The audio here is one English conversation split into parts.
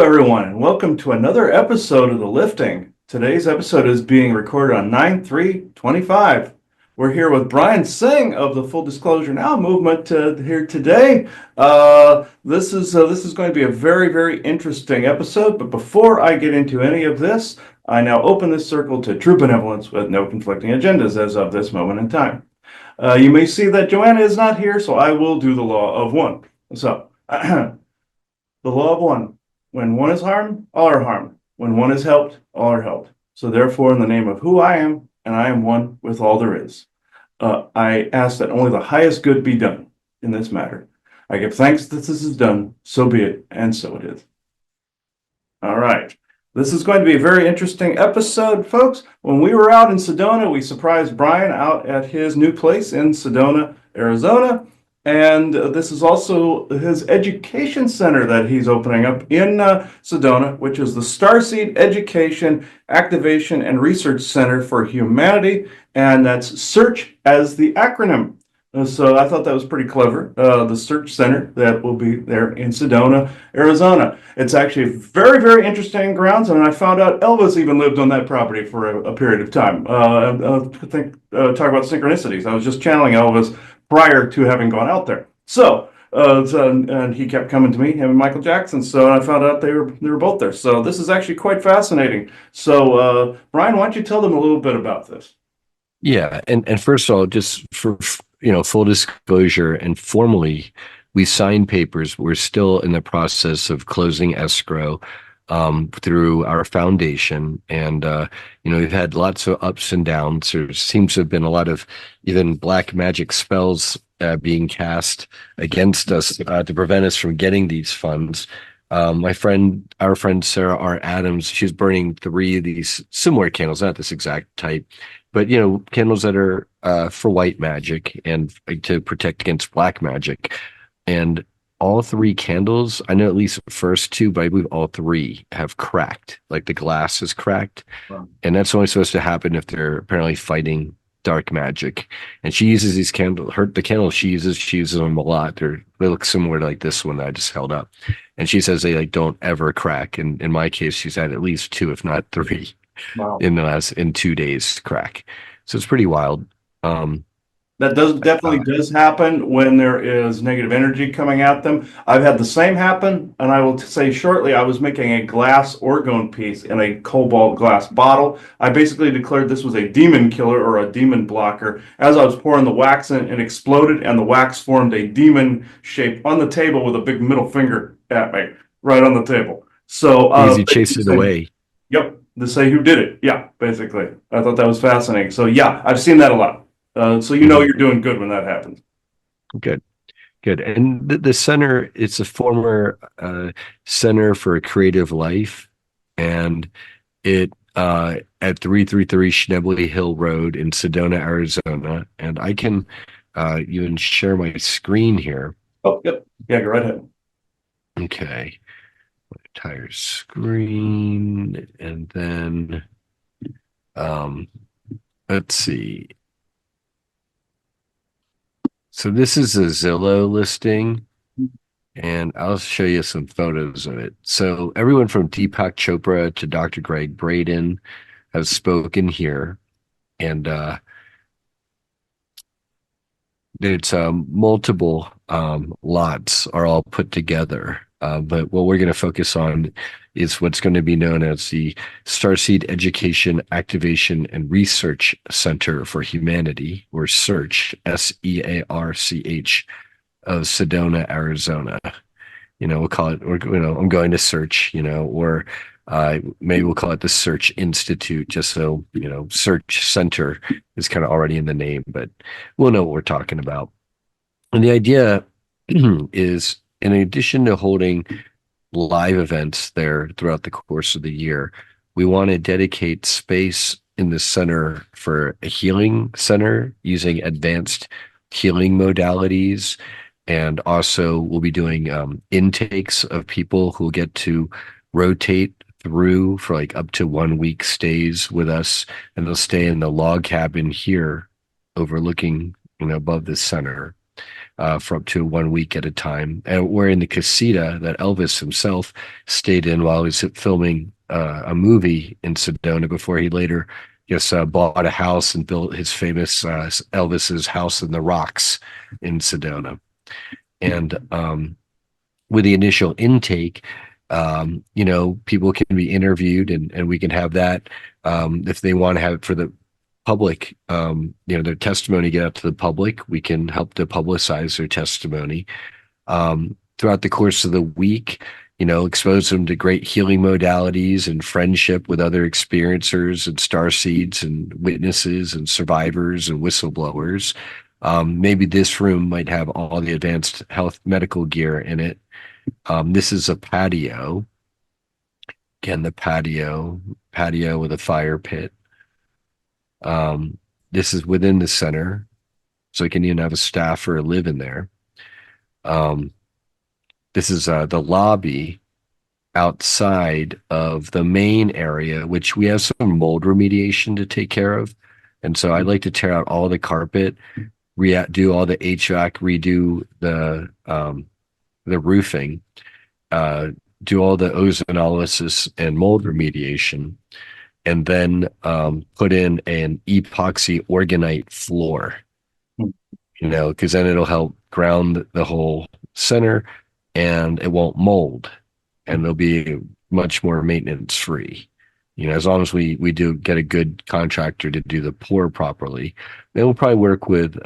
everyone, and welcome to another episode of The Lifting. Today's episode is being recorded on 9/3/25. We're here with Brian Singh of the Full Disclosure Now movement here today. This is going to be a very interesting episode, but before I get into any of this, I now open this circle to true benevolence with no conflicting agendas as of this moment in time. You may see that Joanna is not here, so I will do the law of one. So, the law of one. When one is harmed, all are harmed. When one is helped, all are helped. So therefore, in the name of who I am, and I am one with all there is, I ask that only the highest good be done in this matter. I give thanks that this is done, so be it, and so it is. All right. This is going to be a very interesting episode, folks. When we were out in Sedona, we surprised Brian out at his new place in Sedona, Arizona. And this is also his education center that he's opening up in Sedona, which is the Starseed Education, Activation, and Research Center for Humanity. And that's S.E.A.R.C.H as the acronym. So I thought that was pretty clever. The S.E.A.R.C.H Center that will be there in Sedona, Arizona. It's actually very interesting grounds. And I found out Elvis even lived on that property for a period of time. Talk about synchronicities. I was just channeling Elvis prior to having gone out there. And he kept coming to me, him and Michael Jackson. So I found out they were both there. So this is actually quite fascinating. So Brian, why don't you tell them a little bit about this? Yeah, and first of all, just for full disclosure, and formally, we signed papers. We're still in the process of closing escrow through our foundation, and we've had lots of ups and downs. There seems to have been a lot of even black magic spells being cast against us to prevent us from getting these funds. Our friend Sarah R. Adams, she's burning 3 of these similar candles, not this exact type, but candles that are for white magic and to protect against black magic. And all 3 candles, I know at least the first 2, but I believe all 3 have cracked. Like the glass is cracked. Wow. And that's only supposed to happen if they're apparently fighting dark magic. And she uses these candles, the candles she uses them a lot. They look similar to like this one that I just held up. And she says they don't ever crack. And in my case, she's had at least 2, if not 3. Wow. In 2 days crack. So it's pretty wild. That definitely does happen when there is negative energy coming at them. I've had the same happen, and I will say shortly, I was making a glass orgone piece in a cobalt glass bottle. I basically declared this was a demon killer or a demon blocker. As I was pouring the wax in, it exploded, and the wax formed a demon shape on the table with a big middle finger at me, right on the table. So easy chase it away. Yep, to say who did it. Yeah, basically. I thought that was fascinating. So yeah, I've seen that a lot. So you're doing good when that happens. Good. And the center, it's a former Center for Creative Life, and it at 333 Schnebly Hill Road in Sedona, Arizona. And I can even share my screen here. Oh, yep. Yeah, go right ahead. Okay. Entire screen, and then let's see. So this is a Zillow listing, and I'll show you some photos of it. So everyone from Deepak Chopra to Dr. Greg Braden have spoken here, and it's multiple lots are all put together. But what we're going to focus on is what's going to be known as the Starseed Education, Activation, and Research Center for Humanity, or S.E.A.R.C.H, S-E.A.R.C.H, of Sedona, Arizona. We'll call it, I'm going to S.E.A.R.C.H, or maybe we'll call it the S.E.A.R.C.H Institute, just so, S.E.A.R.C.H Center is kind of already in the name, but we'll know what we're talking about. And the idea is, in addition to holding live events there throughout the course of the year, we want to dedicate space in the center for a healing center using advanced healing modalities. And also we'll be doing intakes of people who get to rotate through for like up to 1 week stays with us, and they'll stay in the log cabin here overlooking, above the center. for up to 1 week at a time. And we're in the casita that Elvis himself stayed in while he was filming a movie in Sedona before he later just bought a house and built his famous Elvis's House in the Rocks in Sedona. And with the initial intake, people can be interviewed and we can have that if they want to have it for the public, their testimony get out to the public. We can help to publicize their testimony. Throughout the course of the week, expose them to great healing modalities and friendship with other experiencers and starseeds and witnesses and survivors and whistleblowers. Maybe this room might have all the advanced health medical gear in it. This is a patio. Again, the patio with a fire pit. This is within the center, so you can even have a staffer live in there. This is the lobby outside of the main area, which we have some mold remediation to take care of. And so I'd like to tear out all the carpet, do all the HVAC, redo the roofing, do all the ozonolysis and mold remediation, and then put in an epoxy orgonite floor, because then it'll help ground the whole center and it won't mold and it'll be much more maintenance free. As long as we do get a good contractor to do the pour properly, then we'll probably work with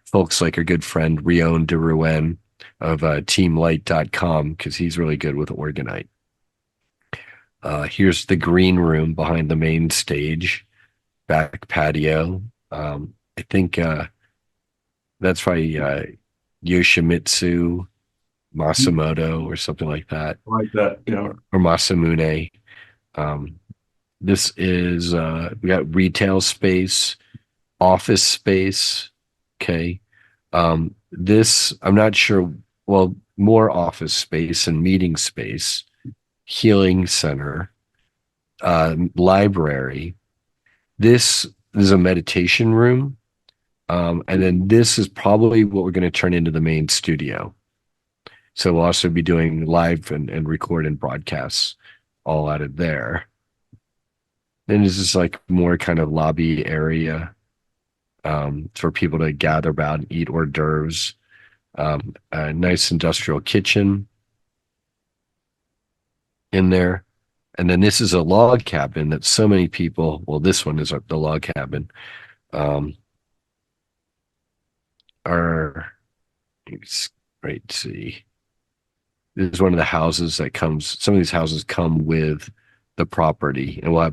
folks like our good friend Rion de Rouen of teamlight.com, because he's really good with orgonite. Here's the green room behind the main stage, back patio. I think that's probably Yoshimitsu Masamoto or something like that. Like that, yeah. Or Masamune. This is, we got retail space, office space. Okay. This, I'm not sure, well, more office space and meeting space, healing center, library. This is a meditation room. And then this is probably what we're going to turn into the main studio. So we'll also be doing live and record and broadcasts all out of there. Then this is like more kind of lobby area for people to gather about and eat hors d'oeuvres. A nice industrial kitchen in there. And then this is a log cabin that so many people, well, this one is the log cabin, let's see. This is one of the houses that some of these houses come with the property, and we'll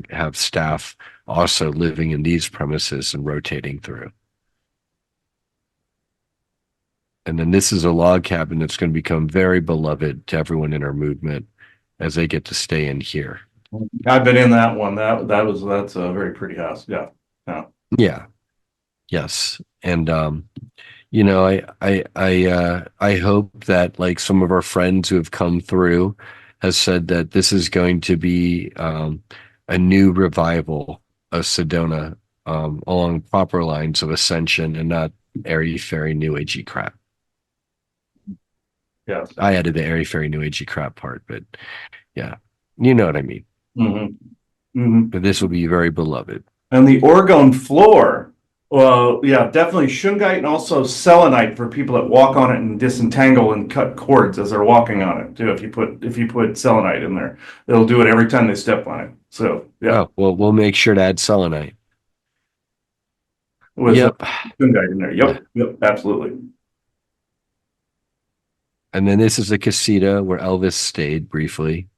have staff also living in these premises and rotating through. And then this is a log cabin that's going to become very beloved to everyone in our movement as they get to stay in here. I've been in that one. That's a very pretty house. Yeah. Yeah. Yeah. Yes. And I hope that like some of our friends who have come through has said that this is going to be a new revival of Sedona along proper lines of ascension and not airy-fairy new agey crap. Yes. I added the airy-fairy new agey crap part, but yeah, you know what I mean. Mm-hmm. Mm-hmm. But this will be very beloved. And the orgone floor, well, yeah, definitely shungite and also selenite for people that walk on it and disentangle and cut cords as they're walking on it too. If you put selenite in there, it'll do it every time they step on it. So yeah. Oh, well, we'll make sure to add selenite. With shungite in there. Yep, absolutely. And then this is the casita where Elvis stayed briefly.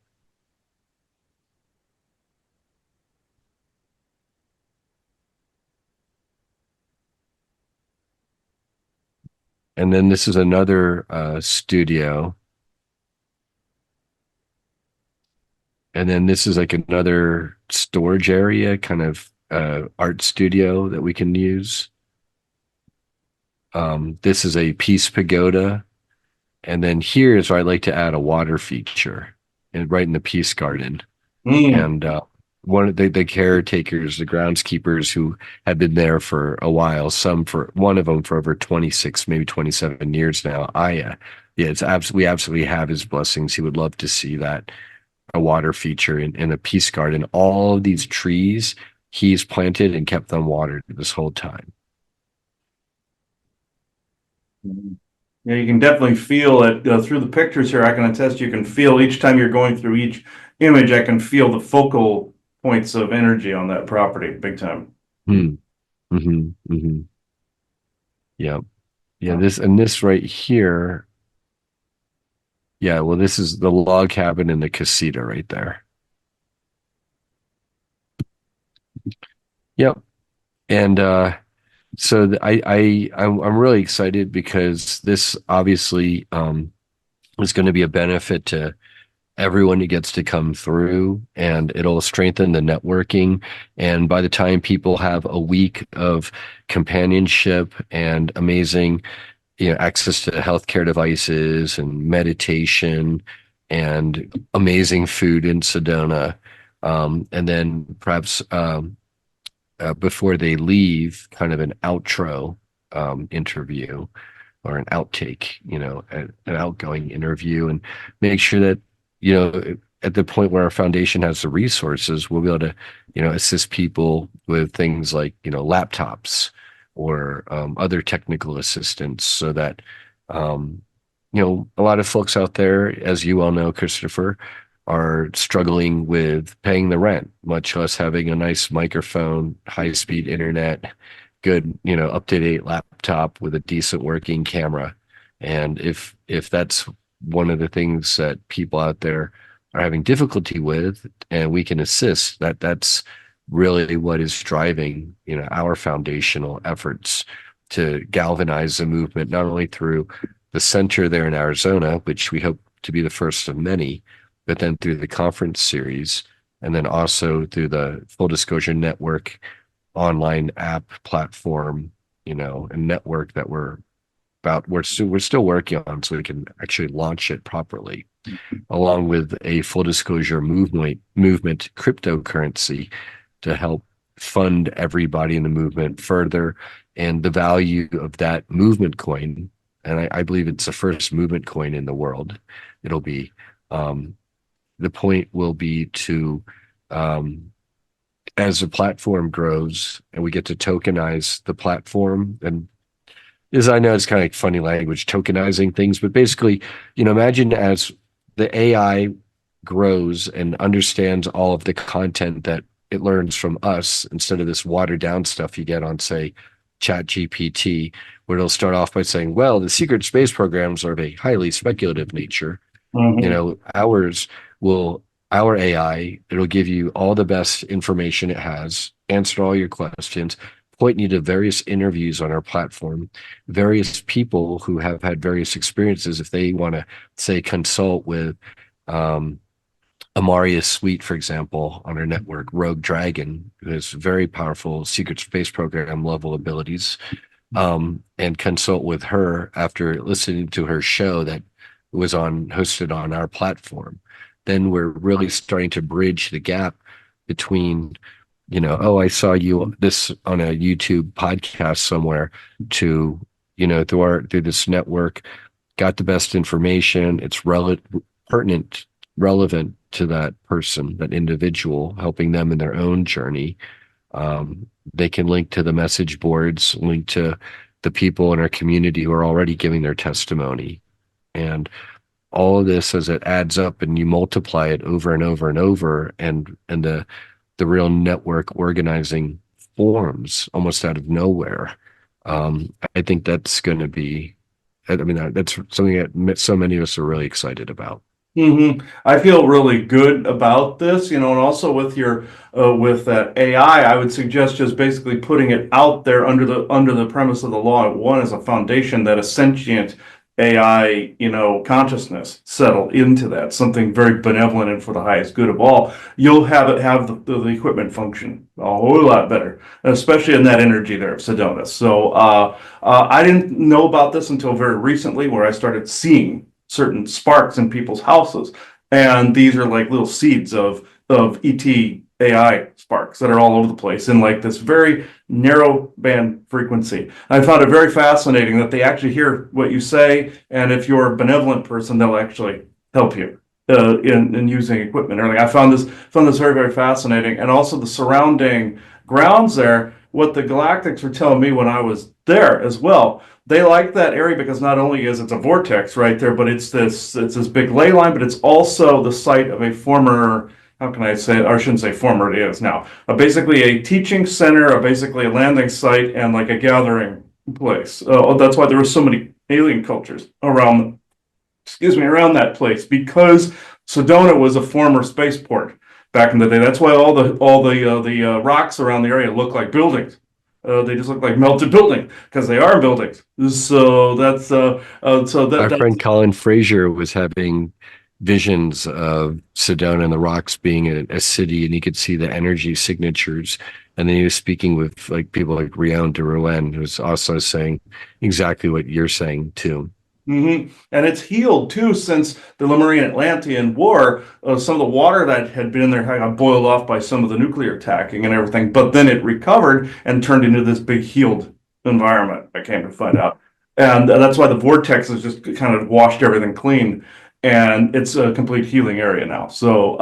And then this is another studio. And then this is like another storage area, kind of art studio that we can use. This is a peace pagoda. And then here is where I like to add a water feature right in the peace garden. And one of the caretakers, the groundskeepers who had been there for a while, some for one of them for over 26, maybe 27 years now. Aya. Yeah, we absolutely have his blessings. He would love to see that a water feature in a peace garden. All of these trees he's planted and kept them watered this whole time. Yeah, you can definitely feel it through the pictures here. I can attest you can feel each time you're going through each image, I can feel the focal points of energy on that property big time. Hmm. Mm-hmm. Mm-hmm. Yeah. Yeah. Oh. This right here. Yeah. Well, this is the log cabin and the casita right there. Yep. And so I'm really excited because this obviously is going to be a benefit to everyone who gets to come through, and it'll strengthen the networking. And by the time people have a week of companionship and amazing, access to healthcare devices and meditation and amazing food in Sedona, and then perhaps before they leave, kind of an outro interview or an outtake, an outgoing interview, and make sure that, at the point where our foundation has the resources, we'll be able to, assist people with things like, laptops or other technical assistance so that, a lot of folks out there, as you all know, Christopher, are struggling with paying the rent, much less having a nice microphone, high-speed internet, good, up-to-date laptop with a decent working camera. And if that's one of the things that people out there are having difficulty with, and we can assist, that's really what is driving, our foundational efforts to galvanize the movement, not only through the center there in Arizona, which we hope to be the first of many, but then through the conference series, and then also through the Full Disclosure Network online app platform, and network that we're still working on so we can actually launch it properly, along with a full disclosure movement cryptocurrency to help fund everybody in the movement further, and the value of that movement coin. And I believe it's the first movement coin in the world. It'll be the point will be to, as the platform grows and we get to tokenize the platform, and as I know, it's kind of like funny language, tokenizing things, but basically, imagine as the AI grows and understands all of the content that it learns from us, instead of this watered down stuff you get on, say, Chat GPT, where it'll start off by saying, well, the secret space programs are of a highly speculative nature. Mhm. Our AI, it'll give you all the best information it has, answer all your questions, point you to various interviews on our platform, various people who have had various experiences. If they want to, say, consult with Amaria's Suite, for example, on our network, Rogue Dragon, who has very powerful secret space program level abilities, and consult with her after listening to her show that was hosted on our platform, then we're really starting to bridge the gap between, oh, I saw you this on a YouTube podcast somewhere, to, through this network, got the best information. It's pertinent, relevant to that person, that individual, helping them in their own journey. They can link to the message boards, link to the people in our community who are already giving their testimony. And all of this, as it adds up and you multiply it over and over and over, and the real network organizing forms almost out of nowhere. I think that's going to be, that's something that so many of us are really excited about. I feel really good about this, and also with your with that AI, I would suggest just basically putting it out there under the premise of the law. One is a foundation that a sentient AI, consciousness settle into that, something very benevolent and for the highest good of all. You'll have it have the equipment function a whole lot better, especially in that energy there of Sedona. So I didn't know about this until very recently, where I started seeing certain sparks in people's houses, and these are like little seeds of ET AI sparks that are all over the place in like this very narrow band frequency. I found it very fascinating that they actually hear what you say, and if you're a benevolent person, they'll actually help you in using equipment. Or like I found this very very fascinating, and also the surrounding grounds there. What the Galactics were telling me when I was there as well, they like that area because not only is it a vortex right there, but it's this big ley line, but it's also the site of a former, how can I say it? Or I shouldn't say former, it is now. Basically a teaching center, basically a landing site, and like a gathering place. That's why there were so many alien cultures around, excuse me, around that place, because Sedona was a former spaceport back in the day. That's why all the rocks around the area look like buildings. They just look like melted buildings because they are buildings. So that's so that My that's friend Colin Frazier was having visions of Sedona and the rocks being a city, and he could see the energy signatures. And then he was speaking with like people like Rion de Rouen, who's also saying exactly what you're saying too. And it's healed too since the Lemurian Atlantean War. Some of the water that had been in there had got boiled off by some of the nuclear attacking and everything, but then it recovered and turned into this big healed environment. I came to find out, and that's why the vortex has just kind of washed everything clean, and it's a complete healing area now. So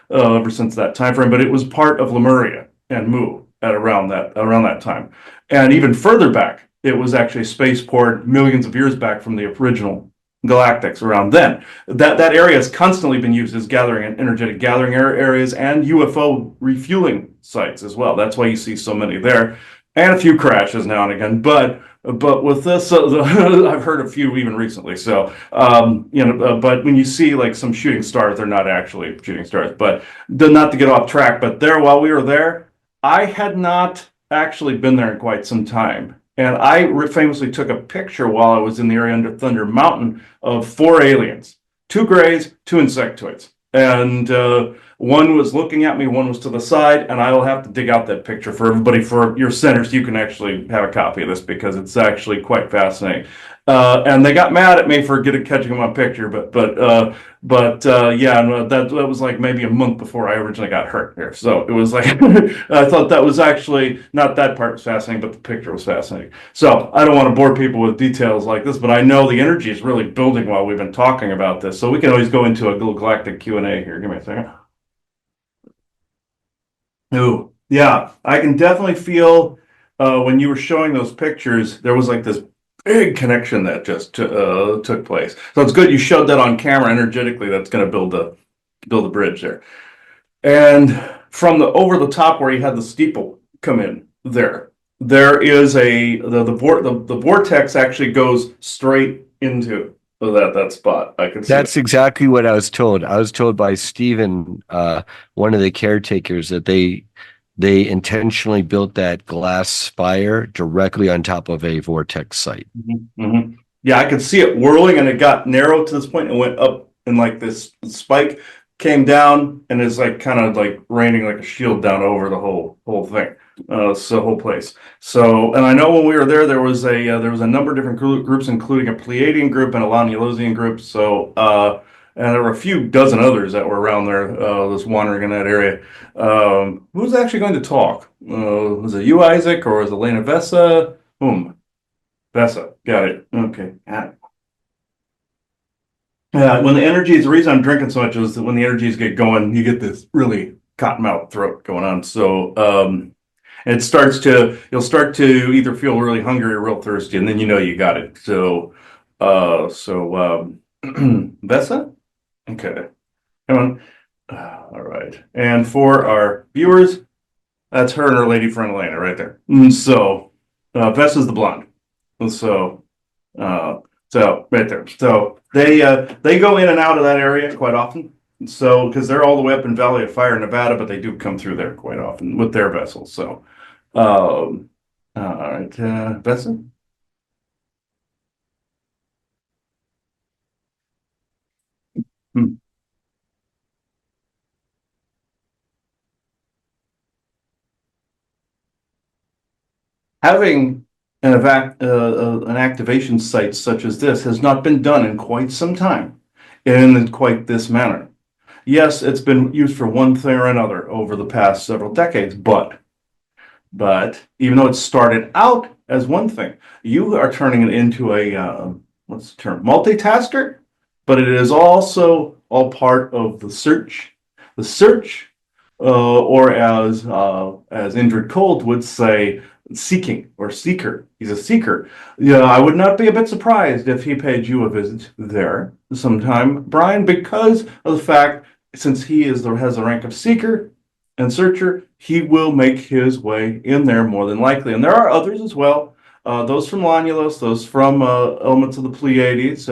ever since that time frame, but it was part of Lemuria and Mu at around that time, and even further back. It was actually a spaceport millions of years back from the original galactics around then. That area has constantly been used as gathering and energetic gathering areas and UFO refueling sites as well. That's why you see so many there, and a few crashes now and again. But with this, I've heard a few even recently. So but when you see like some shooting stars, they're not actually shooting stars. But not to get off track. But there, while we were there, I had not actually been there in quite some time. And I famously took a picture while I was in the area under Thunder Mountain of four aliens, two grays, two insectoids. And one was looking at me, one was to the side, and I will have to dig out that picture for everybody for your centers. You can actually have a copy of this because it's actually quite fascinating. And they got mad at me for catching my picture, yeah, and that was like maybe a month before I originally got hurt here. So it was like I thought that was actually not that part was fascinating, but the picture was fascinating. So I don't want to bore people with details like this, but I know the energy is really building while we've been talking about this. So we can always go into a little galactic Q&A here. Give me a second. Ooh, yeah, I can definitely feel when you were showing those pictures, there was like this big connection that just took place. So it's good you showed that on camera energetically. That's going to build the bridge there. And from the over the top where you had the steeple come in there is the vortex actually goes straight into that spot. I can see That's exactly what I was told. I was told by Stephen, one of the caretakers, that they intentionally built that glass spire directly on top of a vortex site. Yeah, I could see it whirling, and it got narrow to this point and went up, and like this spike came down and is like kind of like raining like a shield down over the whole thing, so whole place. So, and I know when we were there was a number of different groups, including a Pleiadian group and a Lanulosian group. So, and there were a few dozen others that were around there, just wandering in that area. Who's actually going to talk? Was it you, Isaac, or was it Lena Vessa? Whom? Vessa. Got it. Okay. Got it. When the energies, the reason I'm drinking so much is that when the energies get going, you get this really cottonmouth throat going on. So, and you'll start to either feel really hungry or real thirsty, and then you know you got it. So, Vessa? Okay. Come on. All right. And for our viewers, that's her and her lady friend Elena right there. So, Vessa's the blonde. So, right there. So they go in and out of that area quite often. So because they're all the way up in Valley of Fire, Nevada, but they do come through there quite often with their vessels. So, all right, Vessa. Hmm. Having an activation site such as this has not been done in quite some time in quite this manner. Yes, it's been used for one thing or another over the past several decades, but even though it started out as one thing, you are turning it into a what's the term? Multitasker, but it is also all part of the search. The search, or as Indrid Cold would say, seeking or seeker. He's a seeker. Yeah, I would not be a bit surprised if he paid you a visit there sometime, Brian, because of the fact since has the rank of seeker and searcher, he will make his way in there more than likely. And there are others as well. Those from Lonulus, those from elements of the Pleiades,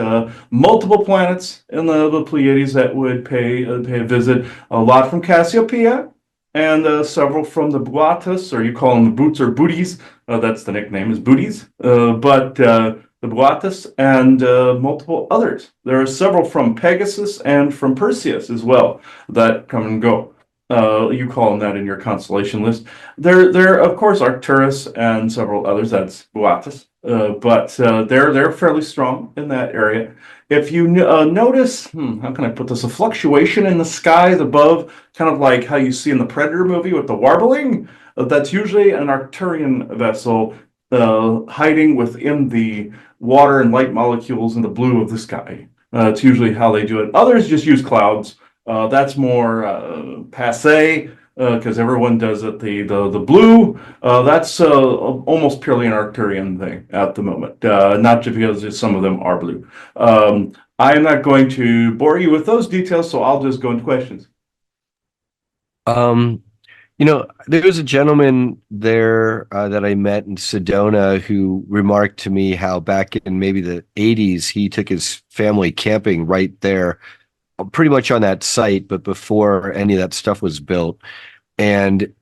multiple planets in the Pleiades that would pay a visit. A lot from Cassiopeia, and several from the Buatas, or you call them the Boots or Booties. That's the nickname, is Booties. But the Buatas and multiple others. There are several from Pegasus and from Perseus as well that come and go. You call them that in your constellation list. There of course Arcturus and several others. That's Buatas, but they're fairly strong in that area. If you notice, how can I put this? A fluctuation in the skies above, kind of like how you see in the Predator movie with the warbling. That's usually an Arcturian vessel hiding within the water and light molecules in the blue of the sky. It's usually how they do it. Others just use clouds. That's more passe because everyone does it. The blue, that's almost purely an Arcturian thing at the moment, not just because some of them are blue. I am not going to bore you with those details, so I'll just go into questions. There was a gentleman there that I met in Sedona who remarked to me how back in maybe the 80s, he took his family camping right there, pretty much on that site, but before any of that stuff was built. And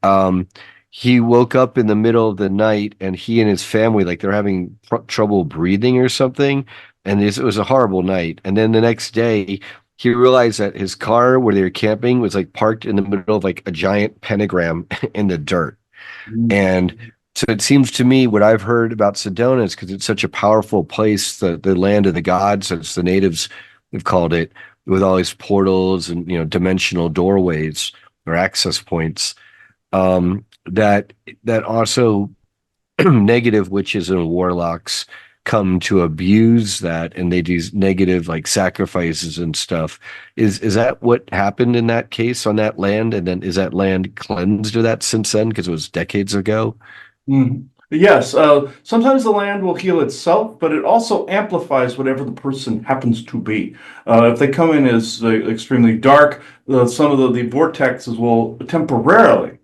he woke up in the middle of the night and he and his family, like they're having trouble breathing or something. And it was a horrible night. And then the next day, he realized that his car where they were camping was like parked in the middle of like a giant pentagram in the dirt. And so it seems to me what I've heard about Sedona is because it's such a powerful place, the land of the gods, as the natives have called it, with all these portals and dimensional doorways or access points, that also negative witches and warlocks come to abuse that, and they do negative like sacrifices and stuff. Is that what happened in that case on that land? And then is that land cleansed of that since then because it was decades ago? Mm. Yes, sometimes the land will heal itself, but it also amplifies whatever the person happens to be. If they come in as extremely dark, some of the vortexes will temporarily,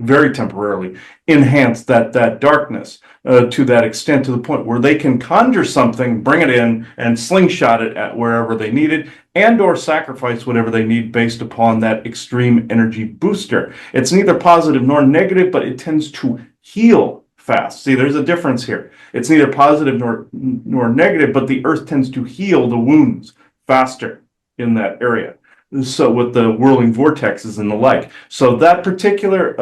very temporarily, enhance that darkness to that extent, to the point where they can conjure something, bring it in, and slingshot it at wherever they need it, and or sacrifice whatever they need based upon that extreme energy booster. It's neither positive nor negative, but it tends to heal fast. See, there's a difference here. It's neither positive nor negative, but the earth tends to heal the wounds faster in that area. So with the whirling vortexes and the like. So that particular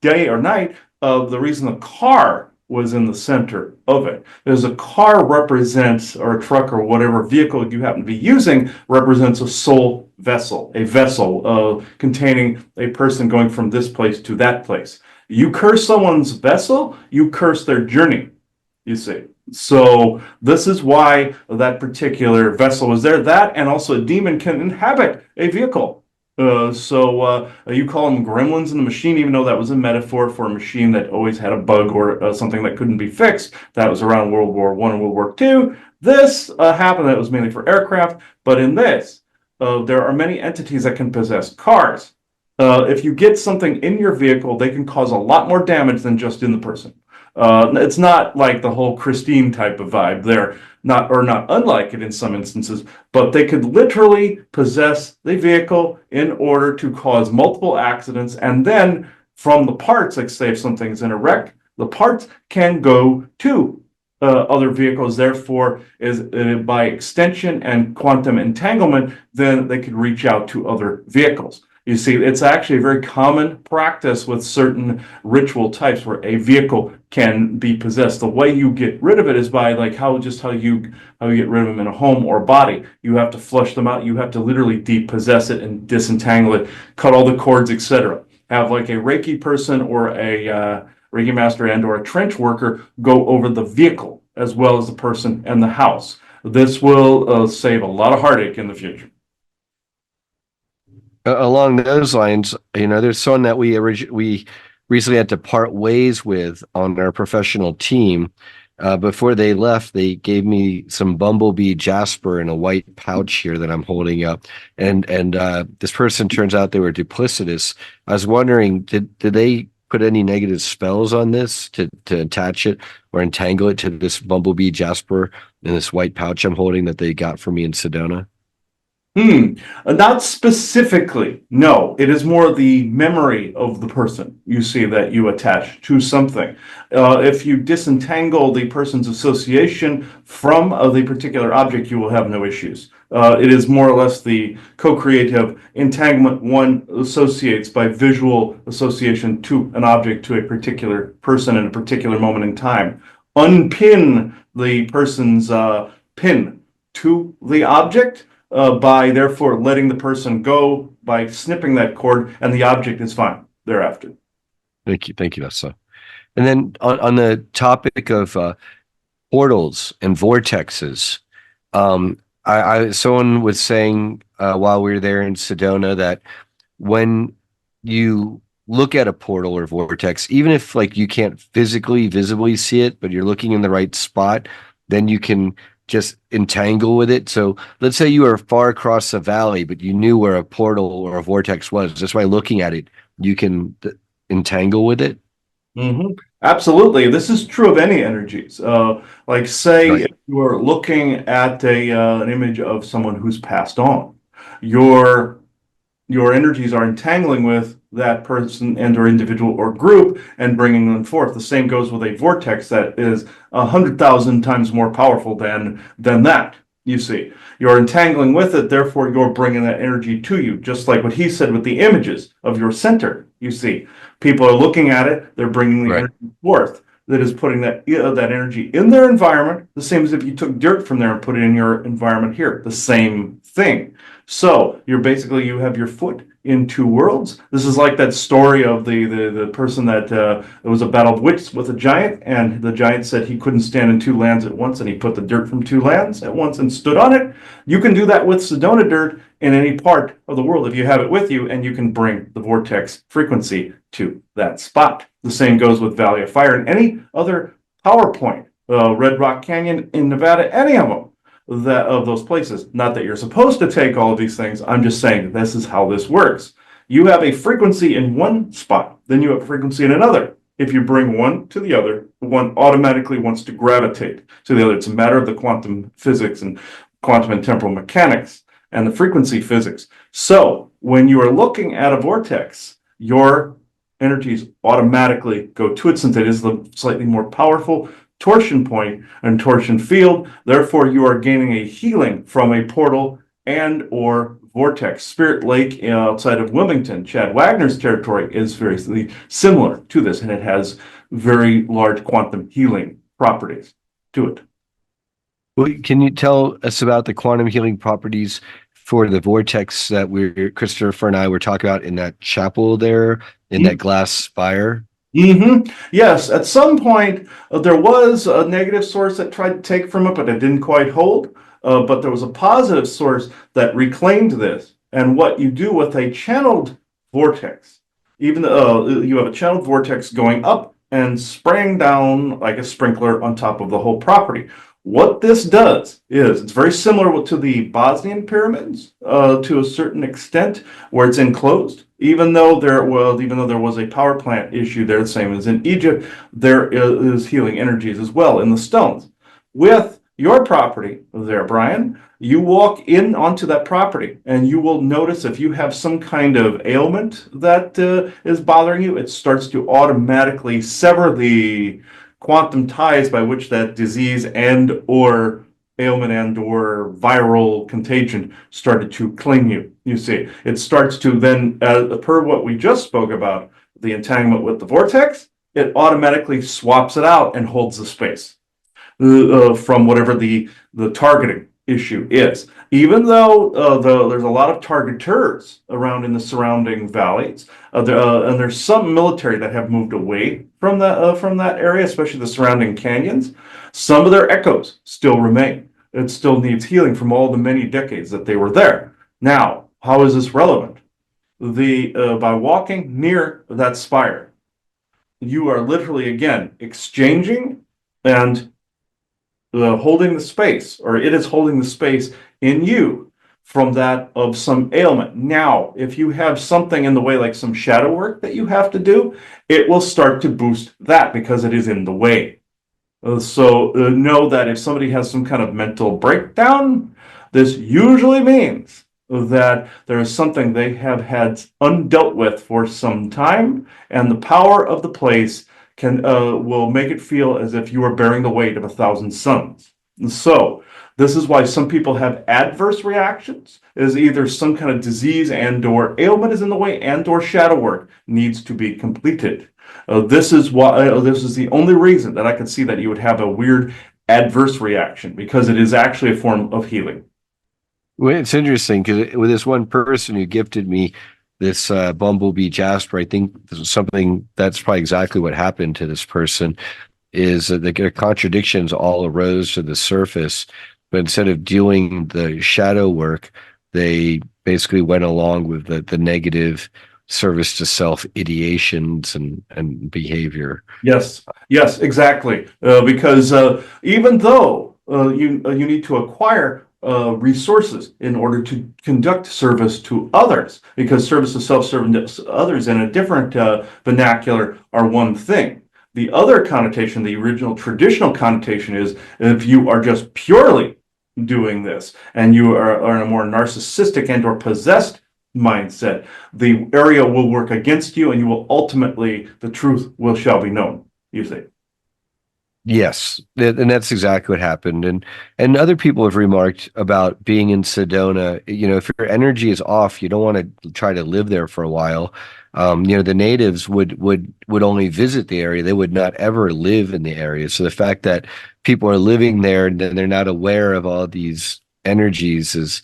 day or night, the reason the car was in the center of it is a car represents, or a truck or whatever vehicle you happen to be using, represents a soul vessel, a vessel containing a person going from this place to that place. You curse someone's vessel, you curse their journey, you see. So this is why that vessel was there. That and also a demon can inhabit a vehicle. So you call them gremlins in the machine, even though that was a metaphor for a machine that always had a bug or something that couldn't be fixed. That was around World War I and World War II. This happened, that was mainly for aircraft. But in this, there are many entities that can possess cars. If you get something in your vehicle, they can cause a lot more damage than just in the person. It's not like the whole Christine type of vibe. They're not unlike it in some instances, but they could literally possess the vehicle in order to cause multiple accidents. And then from the parts, like say if something's in a wreck, the parts can go to other vehicles. Therefore, is by extension and quantum entanglement, then they could reach out to other vehicles. You see, it's actually a very common practice with certain ritual types where a vehicle can be possessed. The way you get rid of it is by like how you get rid of them in a home or body. You have to flush them out. You have to literally depossess it and disentangle it, cut all the cords, etc. Have like a Reiki person or a Reiki master and or a trench worker go over the vehicle as well as the person and the house. This will save a lot of heartache in the future. Along those lines, there's someone that we recently had to part ways with on our professional team. Before they left, they gave me some bumblebee jasper in a white pouch here that I'm holding up, and this person turns out they were duplicitous. I was wondering, did they put any negative spells on this to attach it or entangle it to this bumblebee jasper in this white pouch I'm holding that they got for me in Sedona? Not specifically. No, it is more the memory of the person you see that you attach to something. If you disentangle the person's association from the particular object, you will have no issues. It is more or less the co-creative entanglement one associates by visual association to an object, to a particular person in a particular moment in time. Unpin the person's pin to the object by therefore letting the person go by snipping that cord, and the object is fine thereafter. Thank you. That's so. And then on the topic of portals and vortexes, someone was saying while we were there in Sedona that when you look at a portal or vortex, even if like you can't visibly see it, but you're looking in the right spot, then you can just entangle with it. So let's say you were far across the valley, but you knew where a portal or a vortex was. Just by looking at it, you can entangle with it. Mm-hmm. Absolutely. This is true of any energies. Like say Right. if you are looking at an image of someone who's passed on, your your energies are entangling with that person and or individual or group and bringing them forth. The same goes with a vortex that is 100,000 times more powerful than that. You see, you're entangling with it, therefore you're bringing that energy to you. Just like what he said with the images of your center. You see, people are looking at it, they're bringing the Right. energy forth. That is putting that energy in their environment, the same as if you took dirt from there and put it in your environment here. The same thing. So you have your foot in two worlds. This is like that story of the person that it was a battle of wits with a giant, and the giant said he couldn't stand in two lands at once, and he put the dirt from two lands at once and stood on it. You can do that with Sedona dirt in any part of the world if you have it with you, and you can bring the vortex frequency to that spot. The same goes with Valley of Fire and any other power point, Red Rock Canyon in Nevada, any of them of those places. Not that you're supposed to take all of these things. I'm just saying this is how this works. You have a frequency in one spot, then you have a frequency in another. If you bring one to the other, one automatically wants to gravitate to the other. It's a matter of the quantum physics and quantum and temporal mechanics and the frequency physics. So when you are looking at a vortex, your energies automatically go to it since it is the slightly more powerful torsion point and torsion field. Therefore, you are gaining a healing from a portal and or vortex. Spirit Lake outside of Wilmington, Chad Wagner's territory, is very similar to this, and it has very large quantum healing properties to it. Well, can you tell us about the quantum healing properties for the vortex that Christopher and I were talking about in that chapel there, in that glass spire? Mm-hmm. Yes, at some point there was a negative source that tried to take from it, but it didn't quite hold. But there was a positive source that reclaimed this. And what you do with a channeled vortex, even you have a channeled vortex going up and spraying down like a sprinkler on top of the whole property. What this does is it's very similar to the Bosnian pyramids to a certain extent, where it's enclosed. Even though there was a power plant issue there, the same as in Egypt, there is healing energies as well in the stones. With your property there, Brian, you walk in onto that property and you will notice if you have some kind of ailment that is bothering you, it starts to automatically sever the quantum ties by which that disease and or ailment and or viral contagion started to cling you. You see, it starts to then, per what we just spoke about, the entanglement with the vortex, it automatically swaps it out and holds the space from whatever the targeting issue is. Even though there's a lot of targeters around in the surrounding valleys, and there's some military that have moved away from that area, especially the surrounding canyons. Some of their echoes still remain. It still needs healing from all the many decades that they were there. Now, how is this relevant? By walking near that spire, you are literally again exchanging and holding the space, or it is holding the space in you from that of some ailment. Now, if you have something in the way, like some shadow work that you have to do, it will start to boost that because it is in the way. So know that if somebody has some kind of mental breakdown, this usually means that there is something they have had undealt with for some time, and the power of the place will make it feel as if you are bearing the weight of 1,000 suns. And so this is why some people have adverse reactions, is either some kind of disease and or ailment is in the way, and or shadow work needs to be completed. This is the only reason that I can see that you would have a weird adverse reaction, because it is actually a form of healing. Well, it's interesting because with this one person who gifted me this bumblebee jasper, I think something that's probably exactly what happened to this person is that the contradictions all arose to the surface, but instead of doing the shadow work, they basically went along with the negative service to self ideations and behavior. Yes, yes, exactly. Because even though you need to acquire resources in order to conduct service to others, because service to self-service to others in a different vernacular are one thing. The other connotation, the original traditional connotation, is if you are just purely doing this and you are in a more narcissistic and or possessed mindset, the area will work against you, and you will ultimately, the truth shall be known, you see. Yes, and that's exactly what happened. And other people have remarked about being in Sedona. You know, if your energy is off, you don't want to try to live there for a while. The natives would only visit the area; they would not ever live in the area. So the fact that people are living there and they're not aware of all these energies is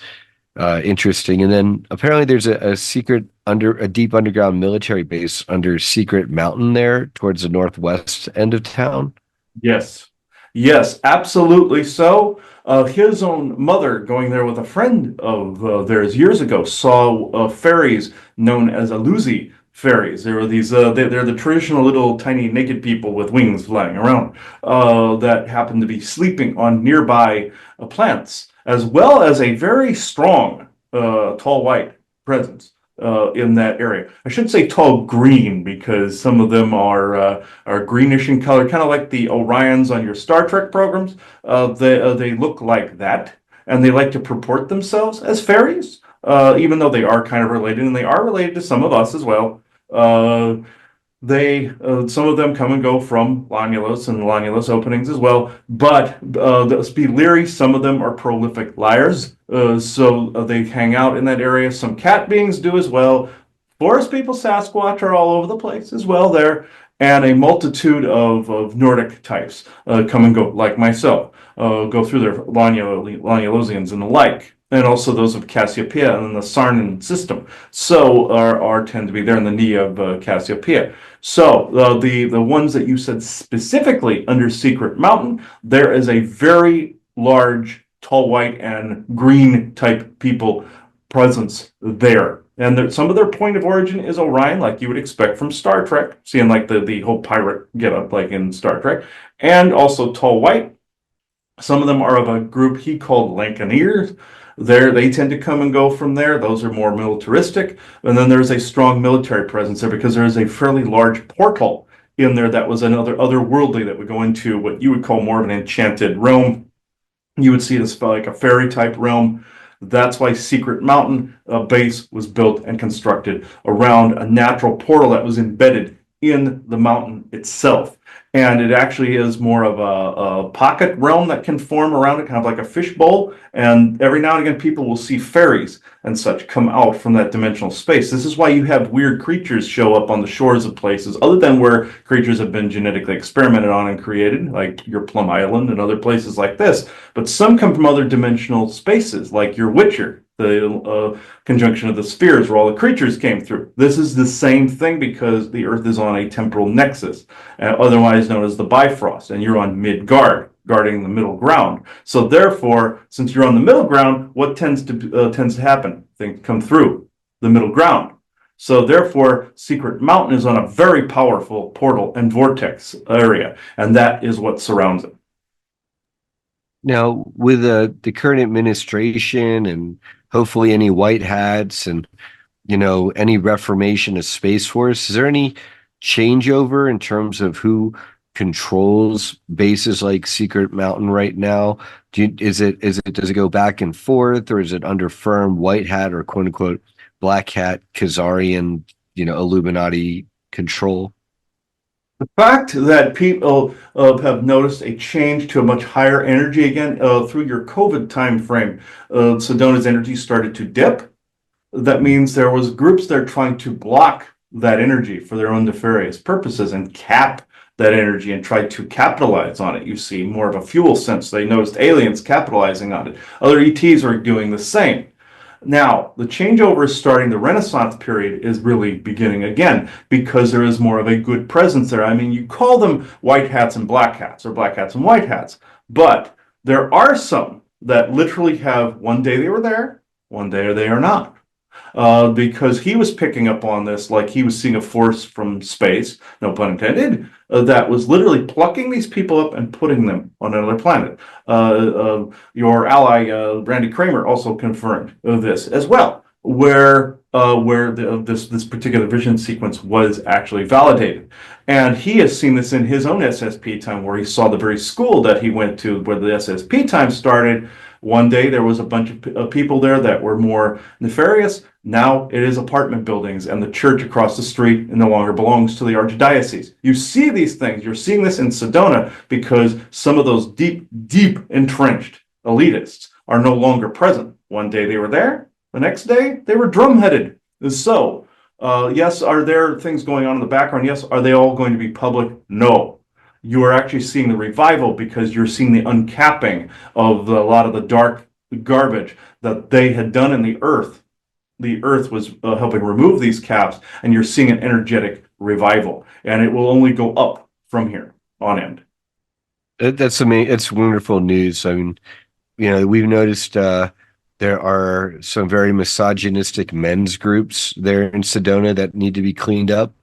interesting. And then apparently there's a deep underground military base under Secret Mountain there towards the northwest end of town. Yes, yes, absolutely. So, his own mother, going there with a friend of theirs years ago, saw fairies known as Aluzi fairies. There were these, they're the traditional little tiny naked people with wings flying around that happen to be sleeping on nearby plants, as well as a very strong, tall white presence in that area. I shouldn't say tall green, because some of them are greenish in color, kind of like the Orions on your Star Trek programs. They look like that, and they like to purport themselves as fairies, even though they are kind of related, and they are related to some of us as well. Uh, some of them come and go from Lonulus and Lonulus openings as well, but let's be leery. Some of them are prolific liars, so they hang out in that area. Some cat beings do as well. Forest people, Sasquatch, are all over the place as well there, and a multitude of Nordic types come and go, like myself, go through their Lonulosians and the like, and also those of Cassiopeia and the Sarnan system. So are tend to be there in the knee of Cassiopeia. So the ones that you said specifically under Secret Mountain, there is a very large, tall, white, and green type people presence there. And some of their point of origin is Orion, like you would expect from Star Trek, seeing like the whole pirate getup like in Star Trek, and also tall white. Some of them are of a group he called Lancaneers. They tend to come and go from there. Those are more militaristic. And then there's a strong military presence there, because there is a fairly large portal in there that was another otherworldly that would go into what you would call more of an enchanted realm. You would see it as like a fairy type realm. That's why Secret Mountain base was built and constructed around a natural portal that was embedded in the mountain itself. And it actually is more of a pocket realm that can form around it, kind of like a fishbowl. And every now and again, people will see fairies and such come out from that dimensional space. This is why you have weird creatures show up on the shores of places, other than where creatures have been genetically experimented on and created, like your Plum Island and other places like this. But some come from other dimensional spaces, like your Witcher, the conjunction of the spheres where all the creatures came through. This is the same thing because the Earth is on a temporal nexus, otherwise known as the Bifrost, and you're on Midgard, guarding the middle ground. So therefore, since you're on the middle ground, what tends to happen? Things come through the middle ground. So therefore, Secret Mountain is on a very powerful portal and vortex area, and that is what surrounds it. Now, with the current administration and hopefully any white hats and any reformation of Space Force, is there any changeover in terms of who controls bases like Secret Mountain right now? Does it go back and forth, or is it under firm white hat or quote unquote black hat Khazarian, Illuminati control? The fact that people have noticed a change to a much higher energy again through your COVID time frame, Sedona's energy started to dip. That means there was groups there trying to block that energy for their own nefarious purposes and cap that energy and try to capitalize on it. You see more of a fuel sense. They noticed aliens capitalizing on it. Other ETs are doing the same. Now, the changeover is starting. The Renaissance period is really beginning again because there is more of a good presence there. I mean, you call them white hats and black hats, or black hats and white hats, but there are some that literally have one day they were there, one day they are not. Because he was picking up on this like he was seeing a force from space, no pun intended, that was literally plucking these people up and putting them on another planet. Your ally, Randy Kramer, also confirmed this as well, where this particular vision sequence was actually validated. And he has seen this in his own SSP time, where he saw the very school that he went to, where the SSP time started. One day there was a bunch of people there that were more nefarious. Now it is apartment buildings, and the church across the street no longer belongs to the archdiocese. You see these things. You're seeing this in Sedona because some of those deep, deep entrenched elitists are no longer present. One day they were there. The next day they were drumheaded. So, yes, are there things going on in the background? Yes. Are they all going to be public? No. You are actually seeing the revival because you're seeing the uncapping of a lot of the dark garbage that they had done in the earth. The earth was helping remove these caps, and you're seeing an energetic revival, and it will only go up from here on end. That's amazing. It's wonderful news. I mean, we've noticed there are some very misogynistic men's groups there in Sedona that need to be cleaned up.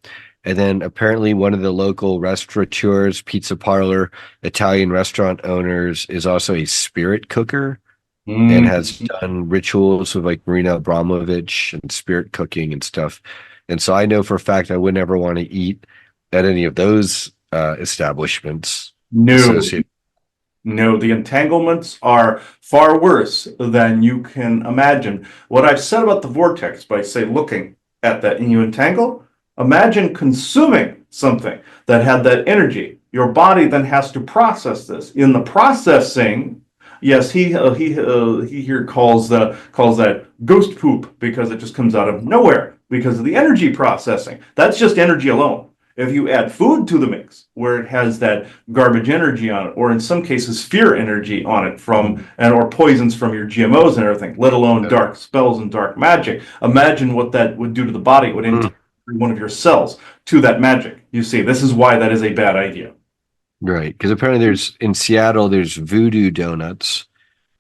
And then apparently one of the local restaurateurs, pizza parlor, Italian restaurant owners is also a spirit cooker and has done rituals with like Marina Abramovich and spirit cooking and stuff. And so I know for a fact I would never want to eat at any of those establishments No, associated. no, the entanglements are far worse than you can imagine. What I've said about the vortex, by say looking at that and you entangle, imagine consuming something that had that energy. Your body then has to process this. In the processing, yes, he here calls that ghost poop because it just comes out of nowhere because of the energy processing. That's just energy alone. If you add food to the mix, where it has that garbage energy on it, or in some cases fear energy on it or poisons from your GMOs and everything, let alone dark spells and dark magic, imagine what that would do to the body. It would integrate one of your cells to that magic. You see, this is why that is a bad idea. Right. Because apparently in Seattle, there's voodoo donuts.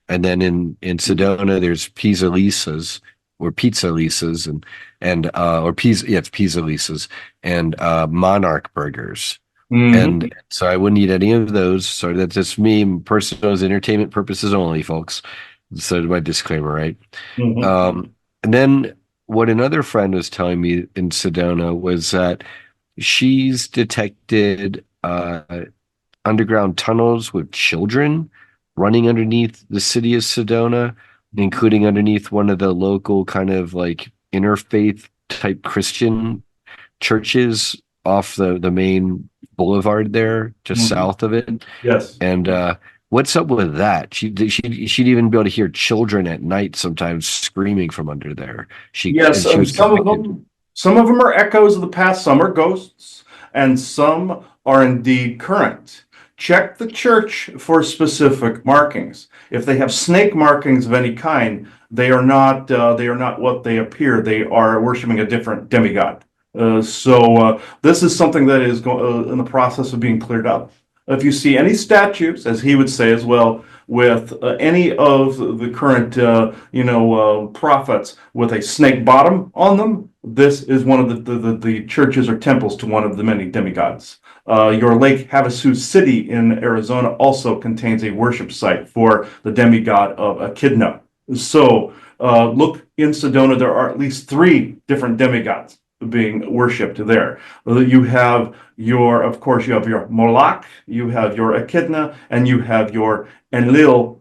And then in Sedona, there's pizza lisas or pizza lisas it's pizza lisas and monarch burgers. Mm-hmm. And so I wouldn't eat any of those. So that's just me, personal, as entertainment purposes only, folks. So my disclaimer, right? Mm-hmm. And then what another friend was telling me in Sedona was that she's detected underground tunnels with children running underneath the city of Sedona, including underneath one of the local kind of like interfaith type Christian churches off the main boulevard there, just Mhm. south of it. Yes. And what's up with that? She'd even be able to hear children at night sometimes screaming from under there. Yes, And she was connected. some of them are echoes of the past, some are ghosts, and some are indeed current. Check the church for specific markings. If they have snake markings of any kind, they are not what they appear. They are worshiping a different demigod. This is something that is in the process of being cleared up. If you see any statues, as he would say as well, with any of the current, prophets with a snake bottom on them, this is one of the churches or temples to one of the many demigods. Your Lake Havasu City in Arizona also contains a worship site for the demigod of Echidna. So look in Sedona, there are at least three different demigods being worshipped there. You have of course, you have your Moloch, you have your Echidna, and you have your Enlil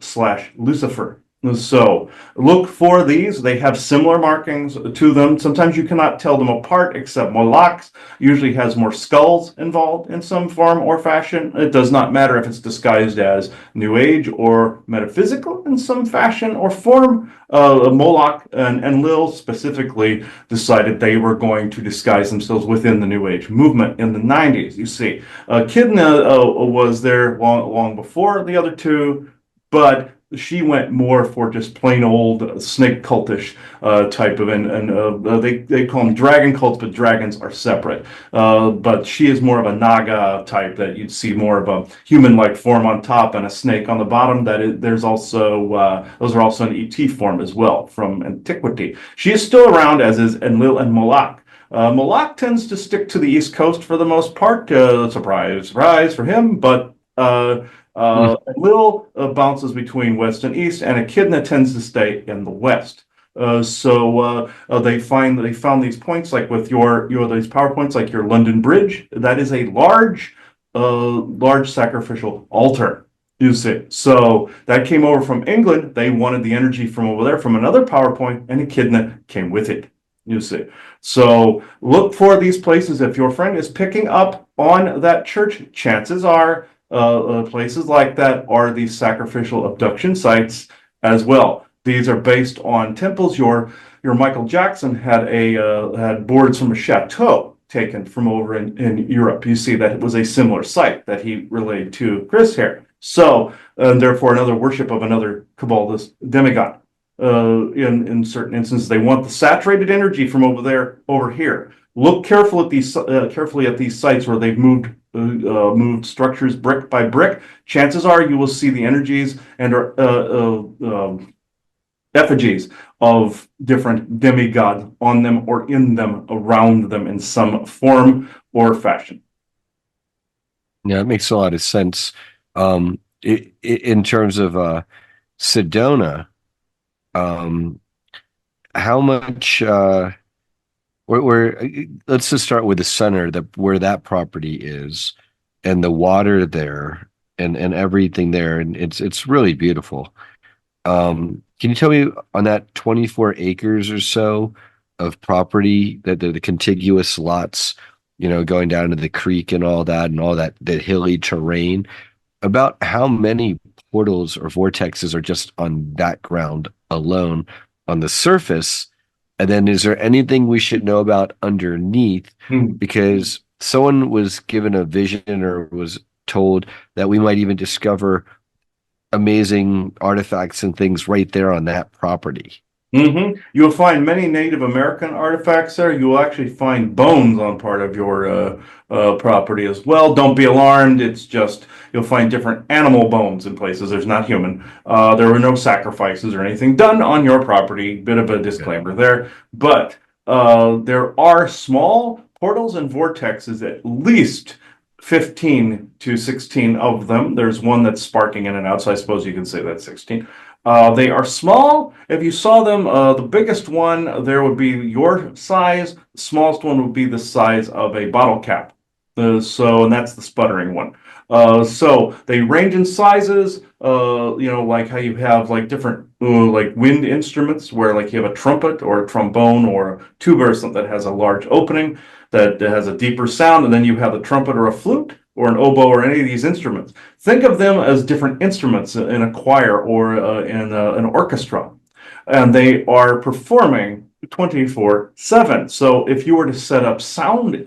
/ Lucifer. So look for these. They have similar markings to them. Sometimes you cannot tell them apart, except Moloch usually has more skulls involved in some form or fashion. It does not matter if it's disguised as New Age or metaphysical in some fashion or form. Moloch and Enlil specifically decided they were going to disguise themselves within the New Age movement in the 90s. You see, Kidna was there long before the other two, but she went more for just plain old snake cultish type of, and they call them dragon cults, but dragons are separate. But she is more of a Naga type that you'd see more of a human-like form on top and a snake on the bottom. There's also those are also an ET form as well from antiquity. She is still around, as is Enlil and Moloch. Moloch tends to stick to the East Coast for the most part. Surprise, surprise for him, but Mm. Enlil bounces between West and East, and Echidna tends to stay in the West. They found these points like with your these power points like your London Bridge. That is a large sacrificial altar. You see, so that came over from England. They wanted the energy from over there from another power point, and Echidna came with it. You see, so look for these places. If your friend is picking up on that church, chances are places like that are the sacrificial abduction sites as well. These are based on temples. Your Michael Jackson had boards from a chateau taken from over in Europe. You see that it was a similar site that he relayed to Chris here. So, therefore, another worship of another Kabbalist demigod. In certain instances, they want the saturated energy from over there over here. Look carefully at these sites where they've moved structures brick by brick. Chances are you will see the energies and effigies of different demigods on them or in them, around them in some form or fashion. Yeah, it makes a lot of sense. In terms of Sedona, um, how much let's just start with the center, where that property is, and the water there, and everything there, and it's really beautiful. Can you tell me on that 24 acres or so of property, that the contiguous lots, going down to the creek and all that hilly terrain, about how many portals or vortexes are just on that ground alone on the surface? And then is there anything we should know about underneath? Hmm. Because someone was given a vision or was told that we might even discover amazing artifacts and things right there on that property. You'll find many Native American artifacts there. You will actually find bones on part of your property as well. Don't be alarmed. It's just you'll find different animal bones in places. There's not human. There were no sacrifices or anything done on your property. Bit of a disclaimer there. But there are small portals and vortexes, at least 15 to 16 of them. There's one that's sparking in and out, so I suppose you can say that's 16. They are small. If you saw them, the biggest one there would be your size. The smallest one would be the size of a bottle cap. And that's the sputtering one. So they range in sizes, like how you have like different like wind instruments where like you have a trumpet or a trombone or a tuba or something that has a large opening that has a deeper sound, and then you have a trumpet or a flute or an oboe or any of these instruments. Think of them as different instruments in a choir or in an orchestra, and they are performing 24/7. So if you were to set up sound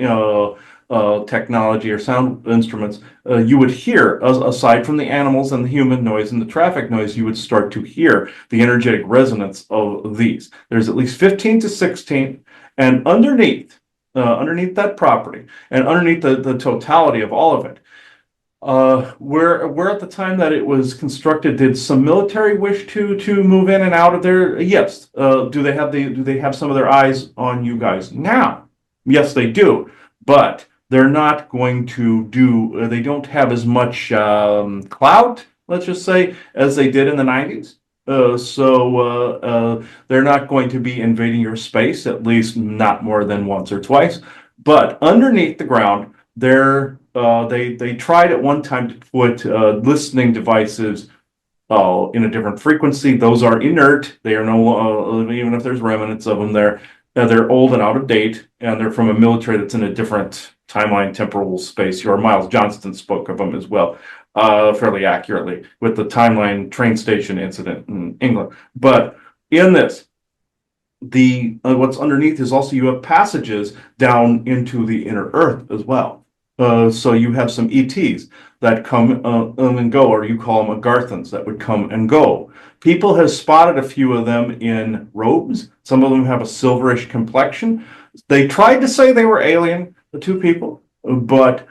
technology or sound instruments, you would hear, aside from the animals and the human noise and the traffic noise, you would start to hear the energetic resonance of these. There's at least 15 to 16, and underneath that property, and underneath the totality of all of it, where at the time that it was constructed, did some military wish to move in and out of there? Yes. Do they have some of their eyes on you guys now? Yes, they do. But they're not going to do. They don't have as much clout, let's just say, as they did in the 90s. They're not going to be invading your space, at least not more than once or twice. But underneath the ground, they tried at one time to put listening devices in a different frequency. Those are inert. They are no even if there's remnants of them there. They're old and out of date, and they're from a military that's in a different timeline, temporal space. Your Miles Johnston spoke of them as well, fairly accurately, with the timeline train station incident in England. But in this, the what's underneath is also you have passages down into the inner earth as well. So you have some ETs that come and go, or you call them Agarthans that would come and go. People have spotted a few of them in robes. Some of them have a silverish complexion. They tried to say they were alien, the two people, but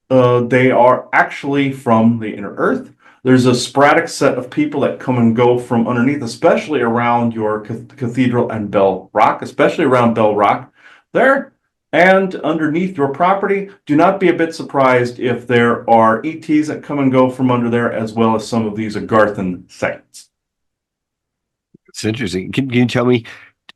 they are actually from the inner earth. There's a sporadic set of people that come and go from underneath, especially around your cathedral and Bell Rock, especially around Bell Rock there and underneath your property. Do not be a bit surprised if there are ETs that come and go from under there, as well as some of these Agarthan sects. It's interesting. Can you tell me,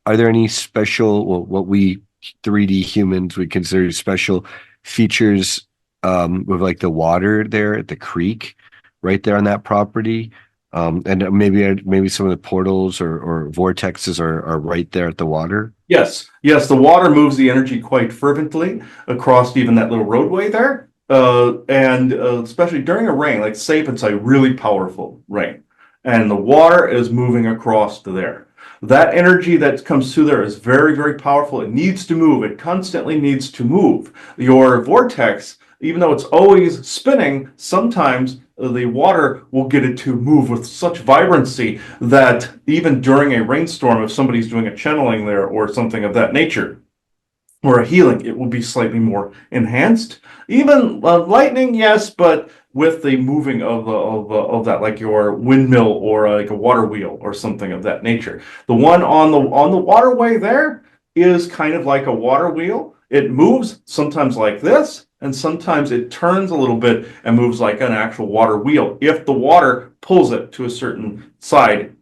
are there any special, well, what we 3D humans would consider special features with like the water there at the creek right there on that property? And maybe some of the portals or vortexes are right there at the water? Yes, the water moves the energy quite fervently across even that little roadway there. And especially during a rain, like say if it's a really powerful rain, and the water is moving across to there. That energy that comes through there is very, very powerful. It needs to move. It constantly needs to move. Your vortex, even though it's always spinning, sometimes the water will get it to move with such vibrancy that even during a rainstorm, if somebody's doing a channeling there or something of that nature, or a healing, it will be slightly more enhanced. Even lightning, yes, but with the moving of that, like your windmill or like a water wheel or something of that nature. The one on the waterway there is kind of like a water wheel. It moves sometimes like this, and sometimes it turns a little bit and moves like an actual water wheel if the water pulls it to a certain side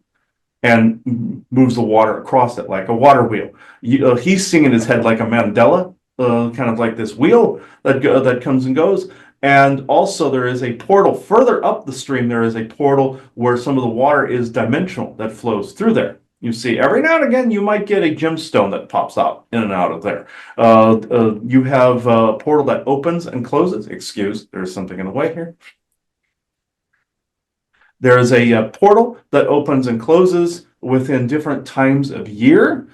and moves the water across it like a water wheel. He's seeing in his head like a mandala, kind of like this wheel that comes and goes. And also there is a portal further up the stream. There is a portal where some of the water is dimensional that flows through there. You see, every now and again, you might get a gemstone that pops out in and out of there. You have a portal that opens and closes. Excuse, there's something in the way here. There is a portal that opens and closes within different times of year.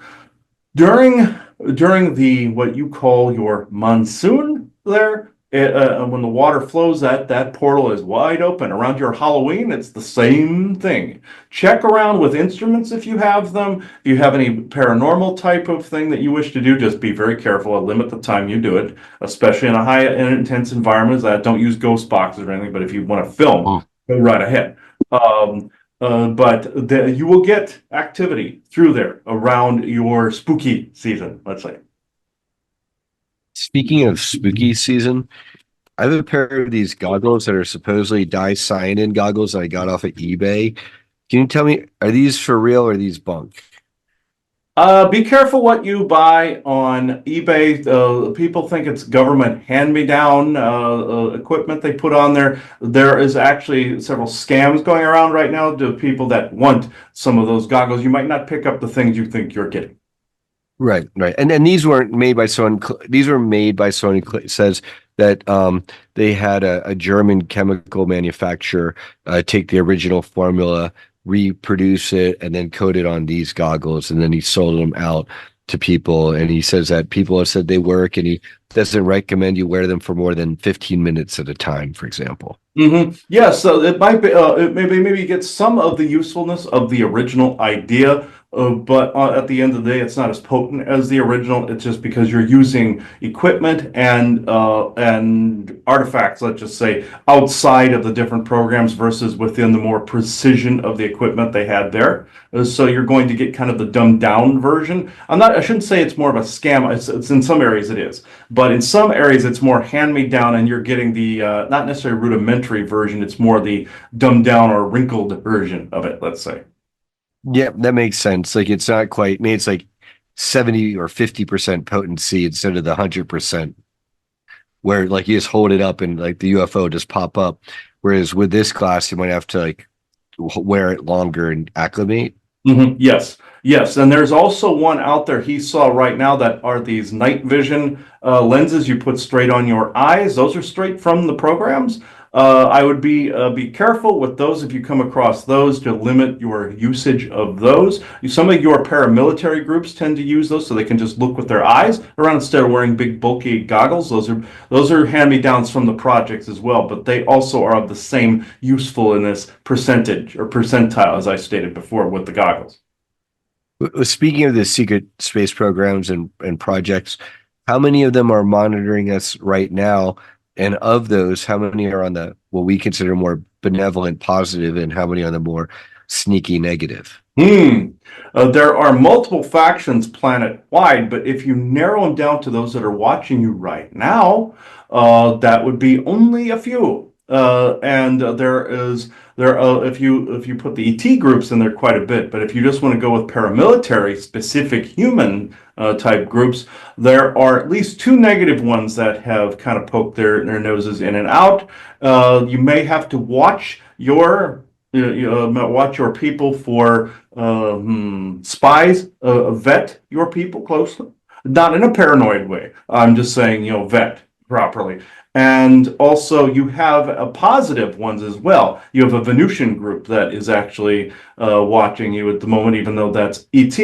During the what you call your monsoon there, when the water flows, that portal is wide open. Around your Halloween, it's the same thing. Check around with instruments if you have them. If you have any paranormal type of thing that you wish to do, just be very careful. Limit the time you do it, especially in a high and intense environment. That don't use ghost boxes or anything, but if you want to film, go right ahead. But you will get activity through there around your spooky season, let's say. Speaking of spooky season, I have a pair of these goggles that are supposedly dicyanin goggles that I got off of eBay. Can you tell me, are these for real or are these bunk? Be careful what you buy on eBay. People think it's government hand-me-down equipment they put on there. There is actually several scams going around right now to people that want some of those goggles. You might not pick up the things you think you're getting. Right, right. And these weren't made by someone, these were made by someone who says that they had a German chemical manufacturer take the original formula, reproduce it, and then coat it on these goggles, and then he sold them out to people. And he says that people have said they work, and he doesn't recommend you wear them for more than 15 minutes at a time, for example. Yeah, so it might be, it maybe get some of the usefulness of the original idea, but at the end of the day, it's not as potent as the original. It's just because you're using equipment and artifacts, let's just say, outside of the different programs versus within the more precision of the equipment they had there. So you're going to get kind of the dumbed down version. I shouldn't say it's more of a scam. It's in some areas it is, but in some areas it's more hand me down, and you're getting the not necessarily rudimentary version. It's more the dumbed down or wrinkled version of it, let's say. Yeah, that makes sense. Like it's not quite, maybe it's like 70 or 50% potency instead of the 100%, where like you just hold it up and like the UFO just pop up. Whereas with this class, you might have to like wear it longer and acclimate. Yes, yes, and there's also one out there he saw right now that are these night vision lenses you put straight on your eyes. Those are straight from the programs. I would be careful with those if you come across those to limit your usage of those. Some of your paramilitary groups tend to use those so they can just look with their eyes around instead of wearing big bulky goggles. Those are hand-me-downs from the projects as well, but they also are of the same usefulness percentage or percentile as I stated before with the goggles. Speaking of the secret space programs and projects, how many of them are monitoring us right now? And of those, how many are on the what we consider more benevolent, positive, and how many on the more sneaky, negative? Hmm. There are multiple factions planet-wide, but if you narrow them down to those that are watching you right now, that would be only a few. And if you put the ET groups in there quite a bit, but if you just want to go with paramilitary specific human type groups, there are at least two negative ones that have kind of poked their noses in and out. You may have to watch watch your people for spies, vet your people closely, not in a paranoid way. I'm just saying, vet properly. And also, you have positive ones as well. You have a Venusian group that is actually watching you at the moment, even though that's ET.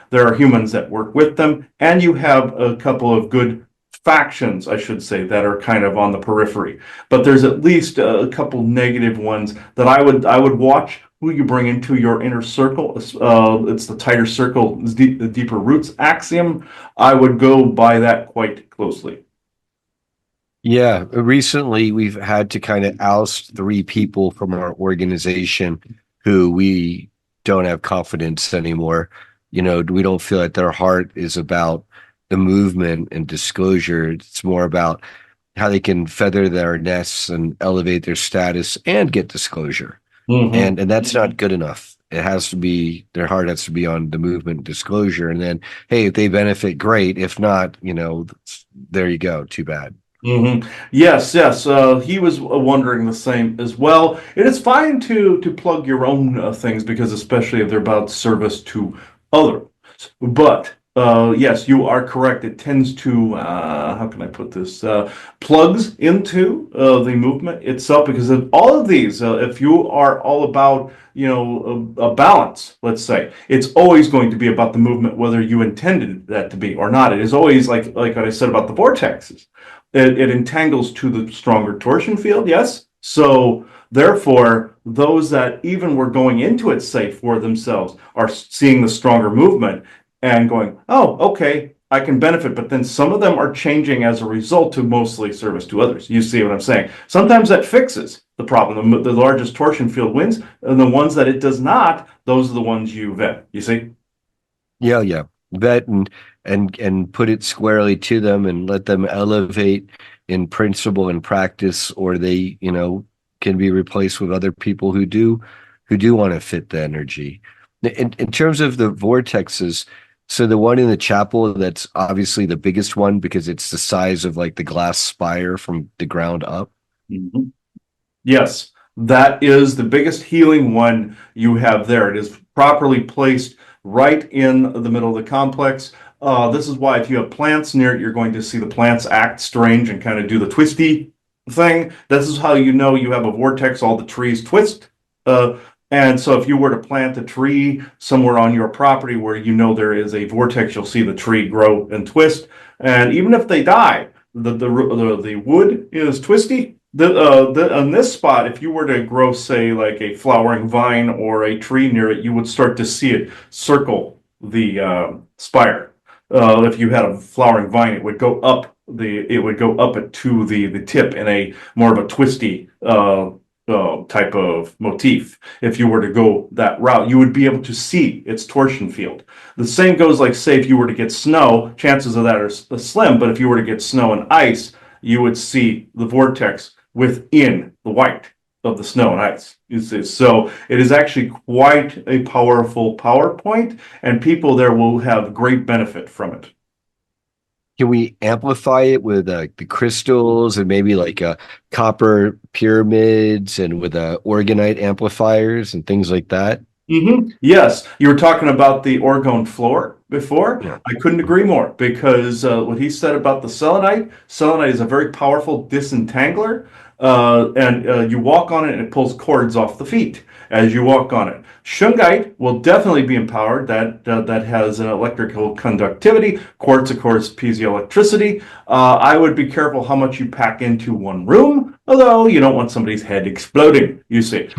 There are humans that work with them, and you have a couple of good factions, I should say, that are kind of on the periphery. But there's at least a couple negative ones that I would watch who you bring into your inner circle. It's the tighter circle, the deeper roots axiom. I would go by that quite closely. Yeah, recently we've had to kind of oust three people from our organization who we don't have confidence anymore. We don't feel that their heart is about the movement and disclosure. It's more about how they can feather their nests and elevate their status and get disclosure. Hmm. And that's not good enough. It has to be their heart has to be on the movement disclosure. And then, hey, if they benefit, great. If not, there you go. Too bad. Yes, yes. He was wondering the same as well. It is fine to plug your own things because, especially if they're about service to others. But yes, you are correct. It tends to how can I put this? Plugs into the movement itself because of all of these. If you are all about a balance, let's say, it's always going to be about the movement, whether you intended that to be or not. It is always like what I said about the vortexes. It entangles to the stronger torsion field, yes. So therefore, those that even were going into it safe for themselves are seeing the stronger movement and going, oh, okay, I can benefit. But then some of them are changing as a result to mostly service to others. You see what I'm saying? Sometimes that fixes the problem. The largest torsion field wins, and the ones that it does not, those are the ones you vet. You see? Yeah, yeah. Vet and put it squarely to them and let them elevate in principle and practice, or they, can be replaced with other people who do want to fit the energy. In terms of the vortexes, So the one in the chapel, that's obviously the biggest one because it's the size of like the glass spire from the ground up. Mhm. Yes, that is the biggest healing one you have there. It is properly placed right in the middle of the complex. This is why if you have plants near it, you're going to see the plants act strange and kind of do the twisty thing. This is how you know you have a vortex. All the trees twist. Uh, and so if you were to plant a tree somewhere on your property where you know there is a vortex, you'll see the tree grow and twist. And even if they die, the wood is twisty. On this spot, if you were to grow, say, like a flowering vine or a tree near it, you would start to see it circle the spire. If you had a flowering vine, it would go up it to the tip in a more of a twisty type of motif. If you were to go that route, you would be able to see its torsion field. The same goes, like, say, if you were to get snow, chances of that are slim, but if you were to get snow and ice, you would see the vortex within the white of the snow and ice. You see, so it is actually quite a powerful PowerPoint, and people there will have great benefit from it. Can we amplify it with the crystals and maybe like copper pyramids and with orgonite amplifiers and things like that? Yes, you were talking about the orgone floor before. Yeah. I couldn't agree more because what he said about the selenite is a very powerful disentangler, and you walk on it and it pulls cords off the feet as you walk on it. Shungite will definitely be empowered. That has an electrical conductivity. Quartz, of course, piezoelectricity. I would be careful how much you pack into one room, although you don't want somebody's head exploding. You see,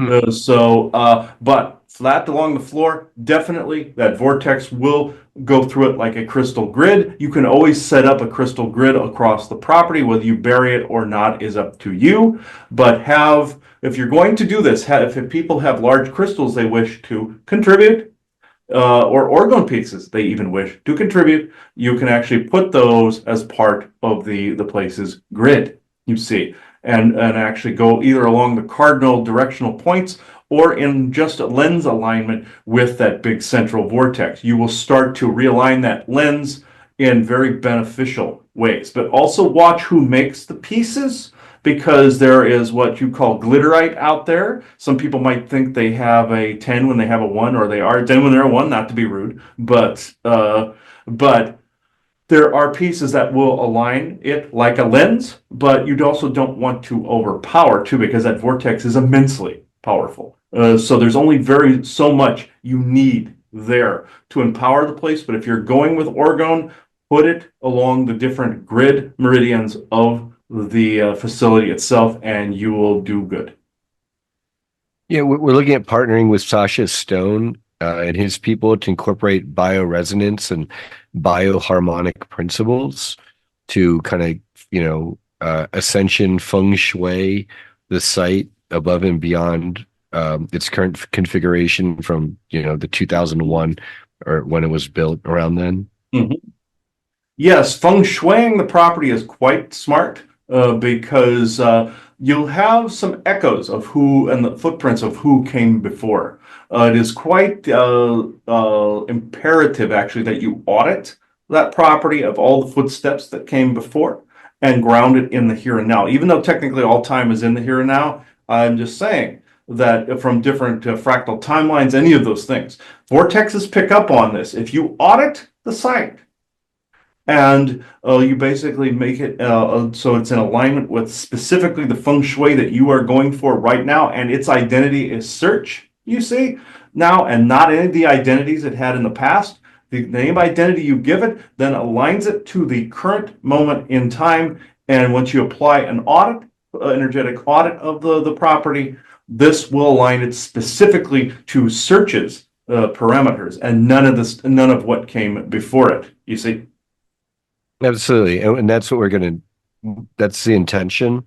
but flat along the floor, definitely that vortex will go through it like a crystal grid. You can always set up a crystal grid across the property. Whether you bury it or not is up to you. But if you're going to do this, if people have large crystals they wish to contribute, or orgone pieces they even wish to contribute, you can actually put those as part of the place's grid, you see, and actually go either along the cardinal directional points or in just a lens alignment with that big central vortex. You will start to realign that lens in very beneficial ways. But also watch who makes the pieces, because there is what you call glitterite out there. Some people might think they have a 10 when they have a 1, or they are a 10 when they're a 1, not to be rude, but there are pieces that will align it like a lens, but you also don't want to overpower too, because that vortex is immensely powerful. So there's only very so much you need there to empower the place. But if you're going with orgone, put it along the different grid meridians of the facility itself, and you will do good. Yeah, we're looking at partnering with Sasha Stone and his people to incorporate bioresonance and bioharmonic principles to kind of, ascension feng shui the site above and beyond its current configuration from, the 2001 or when it was built around then. Mhm. Yes, feng shuiing the property is quite smart, because you'll have some echoes of who and the footprints of who came before. It is quite imperative, actually, that you audit that property of all the footsteps that came before and ground it in the here and now. Even though technically all time is in the here and now, I'm just saying that from different fractal timelines, any of those things, vortexes pick up on this. If you audit the site, and you basically make it so it's in alignment with specifically the feng shui that you are going for right now, and its identity is search, you see, now, and not any of the identities it had in the past. The name identity you give it then aligns it to the current moment in time, and once you apply an audit, energetic audit of the property, this will align it specifically to searches parameters, and none of what came before it, you see. Absolutely. And that's what that's the intention.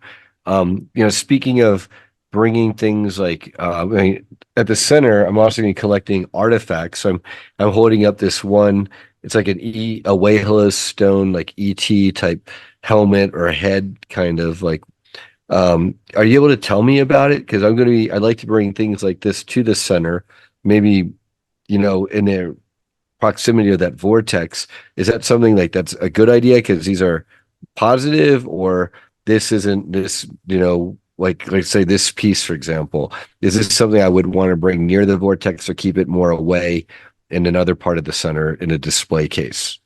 Speaking of bringing things like, at the center, I'm also going to be collecting artifacts. So I'm holding up this one. It's like a Wahala stone, like ET type helmet or head, kind of like. Are you able to tell me about it? Because I'd like to bring things like this to the center, maybe, in there. proximity of that vortex, is that something like that's a good idea because these are positive, or this isn't this, like say this piece, for example, is this something I would want to bring near the vortex or keep it more away in another part of the center in a display case?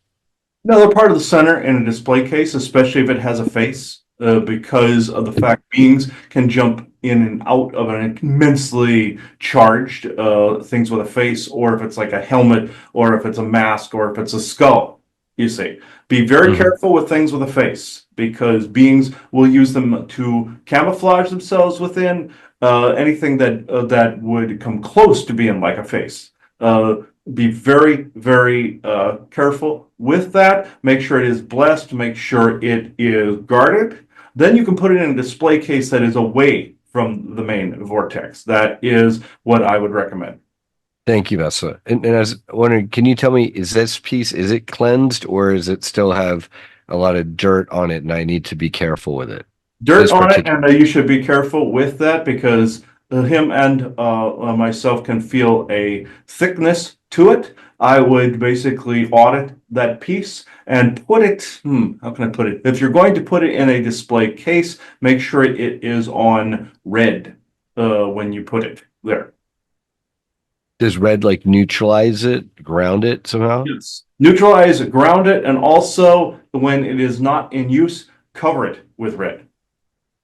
Another part of the center in a display case, especially if it has a face, because of the fact beings can jump in and out of an immensely charged things with a face, or if it's like a helmet, or if it's a mask, or if it's a skull. You see, be very Hmm. careful with things with a face because beings will use them to camouflage themselves within anything that would come close to being like a face. Uh, be very, very careful with that. Make sure it is blessed. Make sure it is guarded. Then you can put it in a display case that is away from the main vortex. That is what I would recommend. Thank you, Vessa. And I was wondering, can you tell me, is this piece, is it cleansed or does it still have a lot of dirt on it and I need to be careful with it? Dirt This on it, particular. and you should be careful with that because him and myself can feel a thickness to it. I would basically audit that piece and put it, how can I put it? If you're going to put it in a display case, make sure it is on red when you put it there. Does red like neutralize it, ground it somehow? Yes. Neutralize, ground it, and also when it is not in use, cover it with red.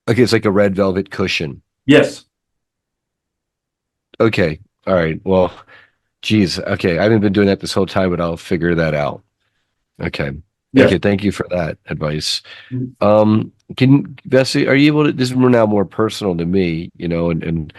Okay, it's like a red velvet cushion. Yes. Okay. All right. Well, geez. Okay. I haven't been doing that this whole time, but I'll figure that out. Okay. Yes. Okay. Thank you for that advice. Bessie, are you able to, this is now more personal to me, and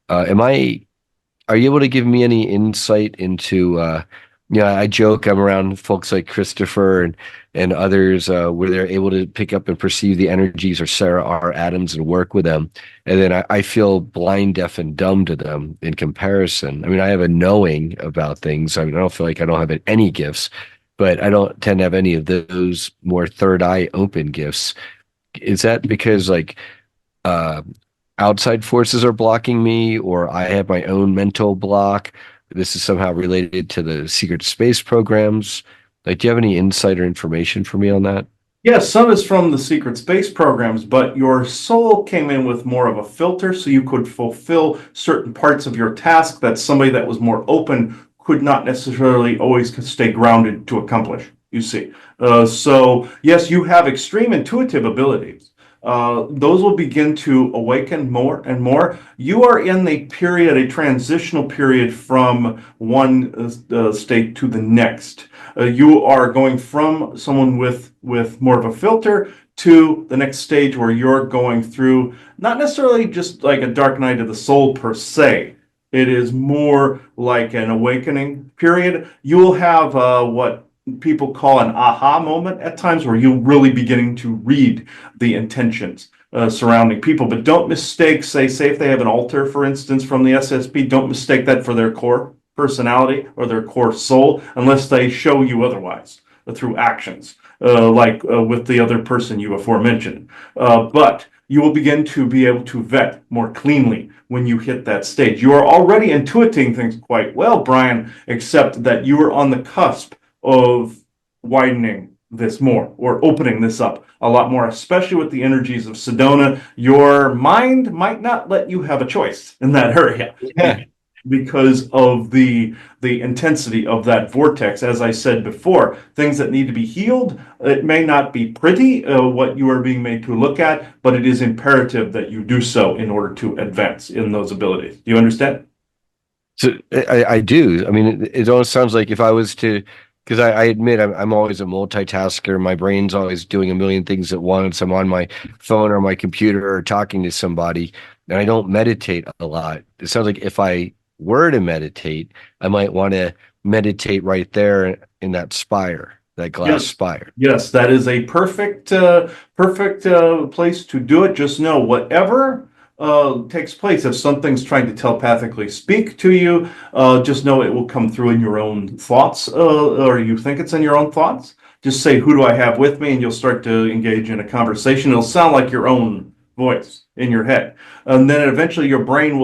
are you able to give me any insight into, I joke, I'm around folks like Christopher and others, where they're able to pick up and perceive the energies or Sarah R. Adams and work with them. And then I feel blind, deaf, and dumb to them in comparison. I mean, I have a knowing about things. I mean, I don't feel like I don't have any gifts, but I don't tend to have any of those more third eye open gifts. Is that because like, uh, outside forces are blocking me, or I have my own mental block? This is somehow related to the secret space programs. Like, do you have any insight or information for me on that? Yes, some is from the secret space programs, but your soul came in with more of a filter so you could fulfill certain parts of your task that somebody that was more open could not necessarily always stay grounded to accomplish, you see. So, yes, you have extreme intuitive abilities. Those will begin to awaken more and more. You are in the period, a transitional period from one state to the next. You are going from someone with more of a filter to the next stage where you're going through not necessarily just like a dark night of the soul per se. It is more like an awakening period. You will have what people call an aha moment at times where you're really beginning to read the intentions surrounding people. But don't mistake, say if they have an altar, for instance, from the SSP, don't mistake that for their core personality or their core soul unless they show you otherwise through actions, like with the other person you aforementioned. But you will begin to be able to vet more cleanly when you hit that stage. You are already intuiting things quite well, Brian, except that you are on the cusp of widening this more or opening this up a lot more, especially with the energies of Sedona. Your mind might not let you have a choice in that area. Yeah. Because of the intensity of that vortex. As I said before, things that need to be healed, it may not be pretty what you are being made to look at, but it is imperative that you do so in order to advance in those abilities. Do you understand? So I do. I mean, it almost sounds like if I was to, because I admit I'm always a multitasker. My brain's always doing a million things at once. I'm on my phone or my computer or talking to somebody, and I don't meditate a lot. It sounds like if I were to meditate, I might want to meditate right there in that spire, that glass Yes. spire. Yes, that is a perfect place to do it. Just know whatever takes place, if something's trying to telepathically speak to you, just know it will come through in your own thoughts, or you think it's in your own thoughts. Just say, "Who do I have with me?" and you'll start to engage in a conversation. It'll sound like your own voice in your head. And then eventually your brain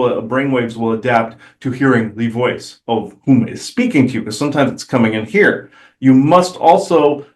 waves will adapt to hearing the voice of whom is speaking to you, because sometimes it's coming in here. You must also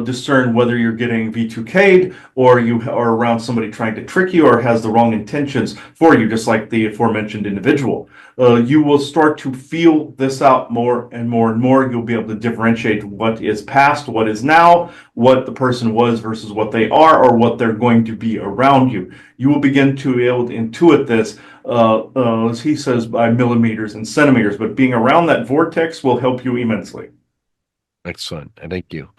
discern whether you're getting V2K'd or you are around somebody trying to trick you or has the wrong intentions for you, just like the aforementioned individual. You will start to feel this out more and more and more. You'll be able to differentiate what is past, what is now, what the person was versus what they are, or what they're going to be around you. You will begin to be able to intuit this, as he says, by millimeters and centimeters, but being around that vortex will help you immensely. Excellent. Thank you.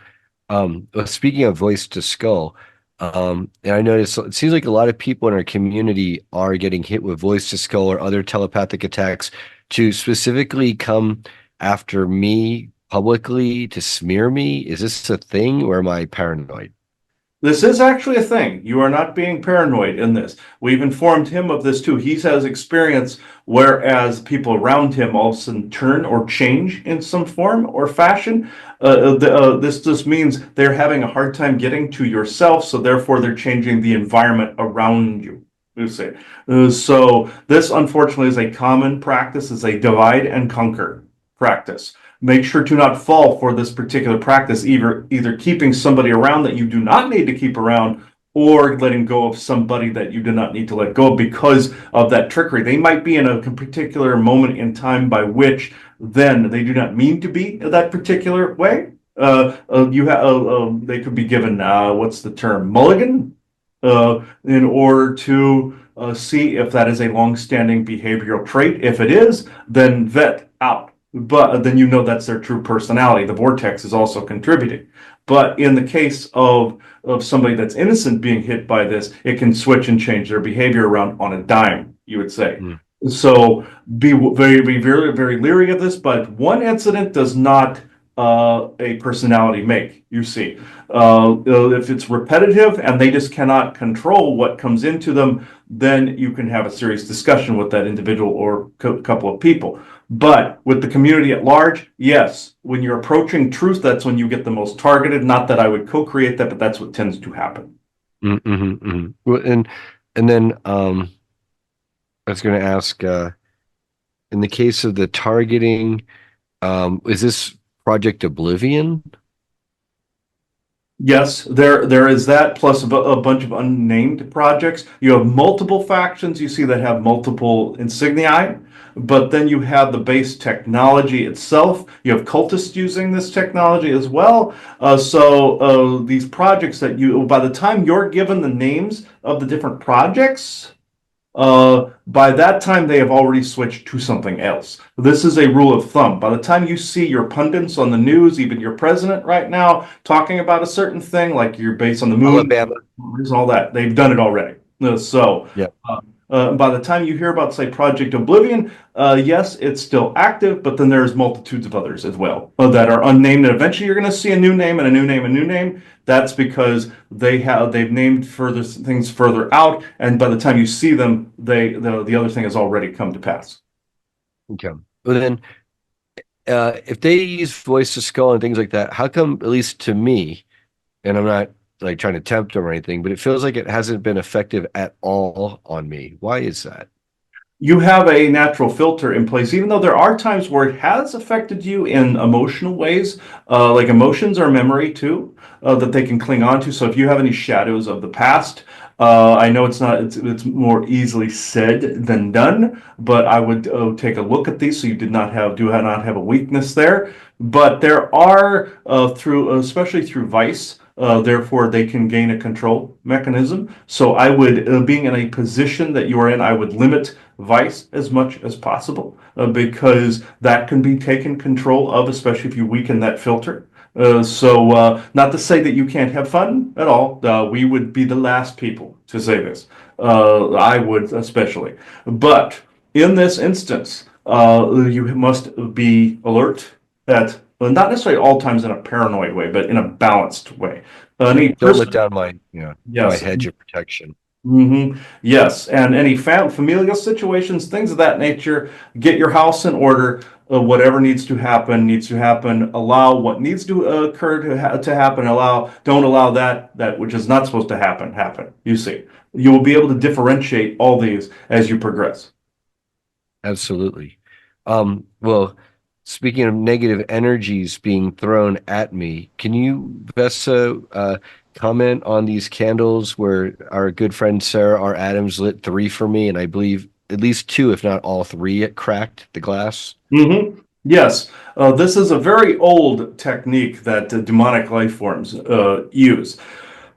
Well, speaking of voice to skull, and I noticed it seems like a lot of people in our community are getting hit with voice to skull or other telepathic attacks to specifically come after me publicly to smear me. Is this a thing or am I paranoid? This is actually a thing. You are not being paranoid in this. We've informed him of this too. He has experience, whereas people around him all of a sudden turn or change in some form or fashion. This just means they're having a hard time getting to yourself, so therefore they're changing the environment around you. So this, unfortunately, is a common practice. It's a divide and conquer practice. Make sure to not fall for this particular practice, either keeping somebody around that you do not need to keep around, or letting go of somebody that you do not need to let go of because of that trickery. They might be in a particular moment in time by which then they do not mean to be that particular way. They could be given what's the term, mulligan, in order to see if that is a long-standing behavioral trait. If it is, then vet out. But then you know that's their true personality. The vortex is also contributing. But in the case of somebody that's innocent being hit by this, it can switch and change their behavior around on a dime, you would say. Mm. So be very, very leery of this. But one incident does not a personality make, you see. If it's repetitive and they just cannot control what comes into them, then you can have a serious discussion with that individual or couple of people. But with the community at large, yes, when you're approaching truth, that's when you get the most targeted. Not that I would co-create that, but that's what tends to happen. Mm-hmm, mm-hmm. Well, and then I was going to ask, in the case of the targeting, is this Project Oblivion? Yes, there is that, plus a bunch of unnamed projects. You have multiple factions you see that have multiple insignia, but then you have the base technology itself. You have cultists using this technology as well. So these projects that by the time you're given the names of the different projects, by that time they have already switched to something else. This is a rule of thumb. By the time you see your pundits on the news, even your president right now, talking about a certain thing, like you're based on the moon, Alabama, and all that, they've done it already. So yeah. By the time you hear about, say, Project Oblivion, yes, it's still active, but then there's multitudes of others as well that are unnamed. And eventually you're going to see a new name and a new name and a new name. That's because they've named further things further out, and by the time you see them, the other thing has already come to pass. Okay. Well, then, if they use voice to skull and things like that, how come, at least to me, and I'm not like trying to tempt them or anything, but it feels like it hasn't been effective at all on me? Why is that? You have a natural filter in place, even though there are times where it has affected you in emotional ways, like emotions are memory too, that they can cling on to. So if you have any shadows of the past, I know it's more easily said than done, but I would take a look at these so you do not have a weakness there. But there are especially through Vice. Therefore, they can gain a control mechanism. So I would, being in a position that you are in, I would limit Vice as much as possible because that can be taken control of, especially if you weaken that filter. Not to say that you can't have fun at all. We would be the last people to say this. I would especially. But in this instance, you must be alert at not necessarily all times in a paranoid way, but in a balanced way. Don't let down my hedge of protection. Mm-hmm. Yes, and any familial situations, things of that nature, get your house in order. whatever needs to happen. Allow what needs to occur to happen. Don't allow that which is not supposed to happen. You see, you will be able to differentiate all these as you progress. Absolutely. Well, speaking of negative energies being thrown at me, can you, Vesa, comment on these candles where our good friend Sarah R. Adams lit three for me, and I believe at least two, if not all three, it cracked the glass? Yes, this is a very old technique that demonic life forms use.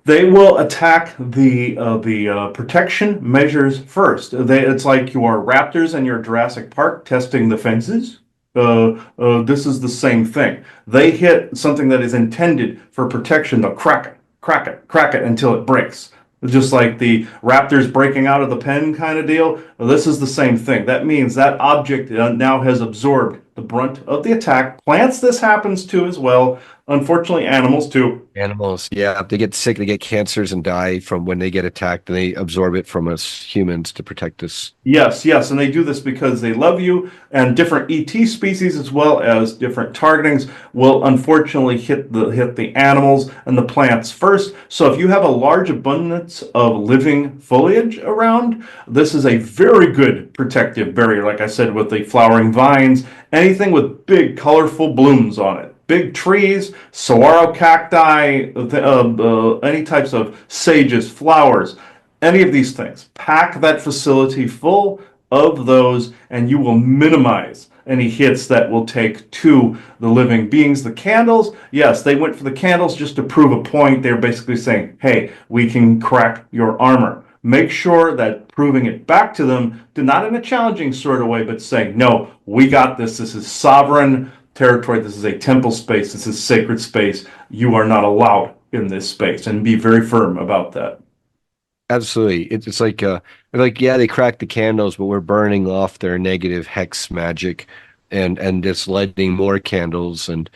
They will attack the protection measures first. It's like your raptors in your Jurassic Park testing the fences. This is the same thing. They hit something that is intended for protection. They'll crack it until it breaks. Just like the raptors breaking out of the pen kind of deal. Well, this is the same thing. That means that object now has absorbed the brunt of the attack. Plants, this happens to as well. Unfortunately, animals too. Animals, yeah, they get sick, they get cancers and die from when they get attacked, and they absorb it from us humans to protect us. Yes, and they do this because they love you, and different ET species as well as different targetings will unfortunately hit the animals and the plants first. So if you have a large abundance of living foliage around, this is a very good protective barrier. Like I said, with the flowering vines, anything with big colorful blooms on it. Big trees, saguaro cacti, any types of sages, flowers, any of these things. Pack that facility full of those, and you will minimize any hits that will take to the living beings. The candles, yes, they went for the candles just to prove a point. They're basically saying, hey, we can crack your armor. Make sure that proving it back to them, not in a challenging sort of way, but saying, no, we got this. This is sovereign territory. This is a temple space. This is sacred space. You are not allowed in this space, and be very firm about that. Absolutely. It's like, yeah, they cracked the candles, but we're burning off their negative hex magic and just lighting more candles. And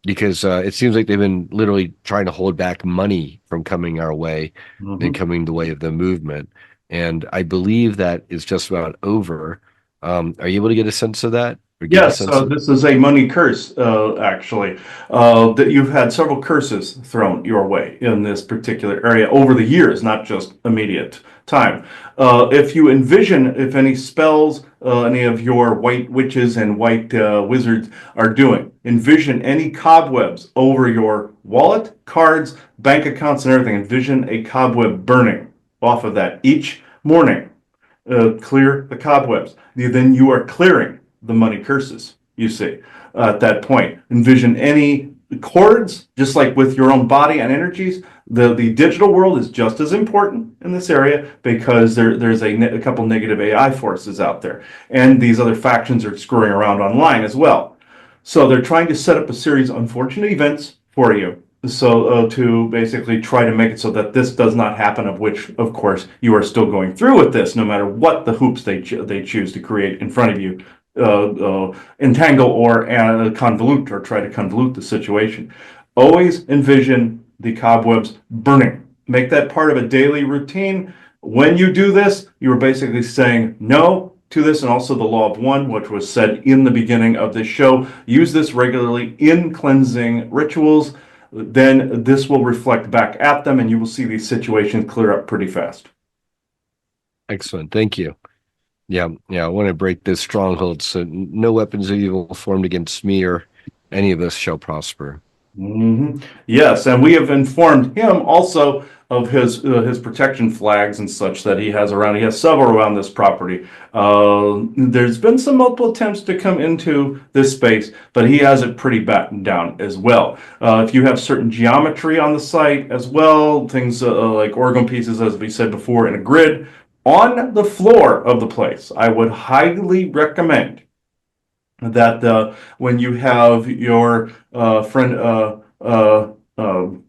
because it seems like they've been literally trying to hold back money from coming our way and Mhm. coming the way of the movement. And I believe that is just about over. Are you able to get a sense of that or get a Yes, sense of this is a money curse, actually. That you've had several curses thrown your way in this particular area over the years, not just immediate time. If you envision if any spells any of your white witches and white wizards are doing, envision any cobwebs over your wallet, cards, bank accounts, and everything. Envision a cobweb burning off of that each morning. Clear the cobwebs. Then you are clearing the money curses, you see, at that point. Envision any cords, just like with your own body and energies. The digital world is just as important in this area because there's a couple negative AI forces out there. And these other factions are screwing around online as well. So they're trying to set up a series of unfortunate events for you. So to basically try to make it so that this does not happen, of which, of course, you are still going through with this, no matter what the hoops they choose to create in front of you, entangle or convolute or try to convolute the situation. Always envision the cobwebs burning. Make that part of a daily routine. When you do this, you are basically saying no to this, and also the law of one, which was said in the beginning of this show. Use this regularly in cleansing rituals. Then this will reflect back at them, and you will see these situations clear up pretty fast. excellent. Thank you. Yeah, I want to break this stronghold so no weapons of evil formed against me or any of us shall prosper. Yes, and we have informed him also of his protection flags and such that he has around. He has several around this property. There's been some multiple attempts to come into this space, but he has it pretty battened down as well. If you have certain geometry on the site as well, things like organ pieces, as we said before, in a grid on the floor of the place, I would highly recommend that when you have your friend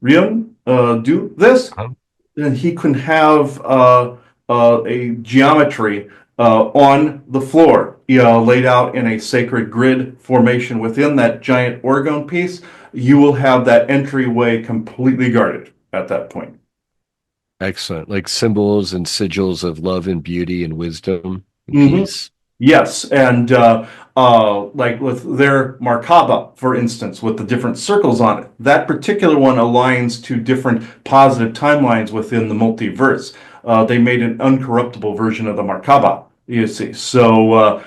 Rion do this, Huh? then he can have a geometry on the floor, laid out in a sacred grid formation within that giant orgone piece. You will have that entryway completely guarded at that point. Excellent. Like symbols and sigils of love and beauty and wisdom and Mhm. peace. Yes, and like with their Merkaba, for instance, with the different circles on it. That particular one aligns to different positive timelines within the multiverse. They made an uncorruptible version of the Merkaba, you see. So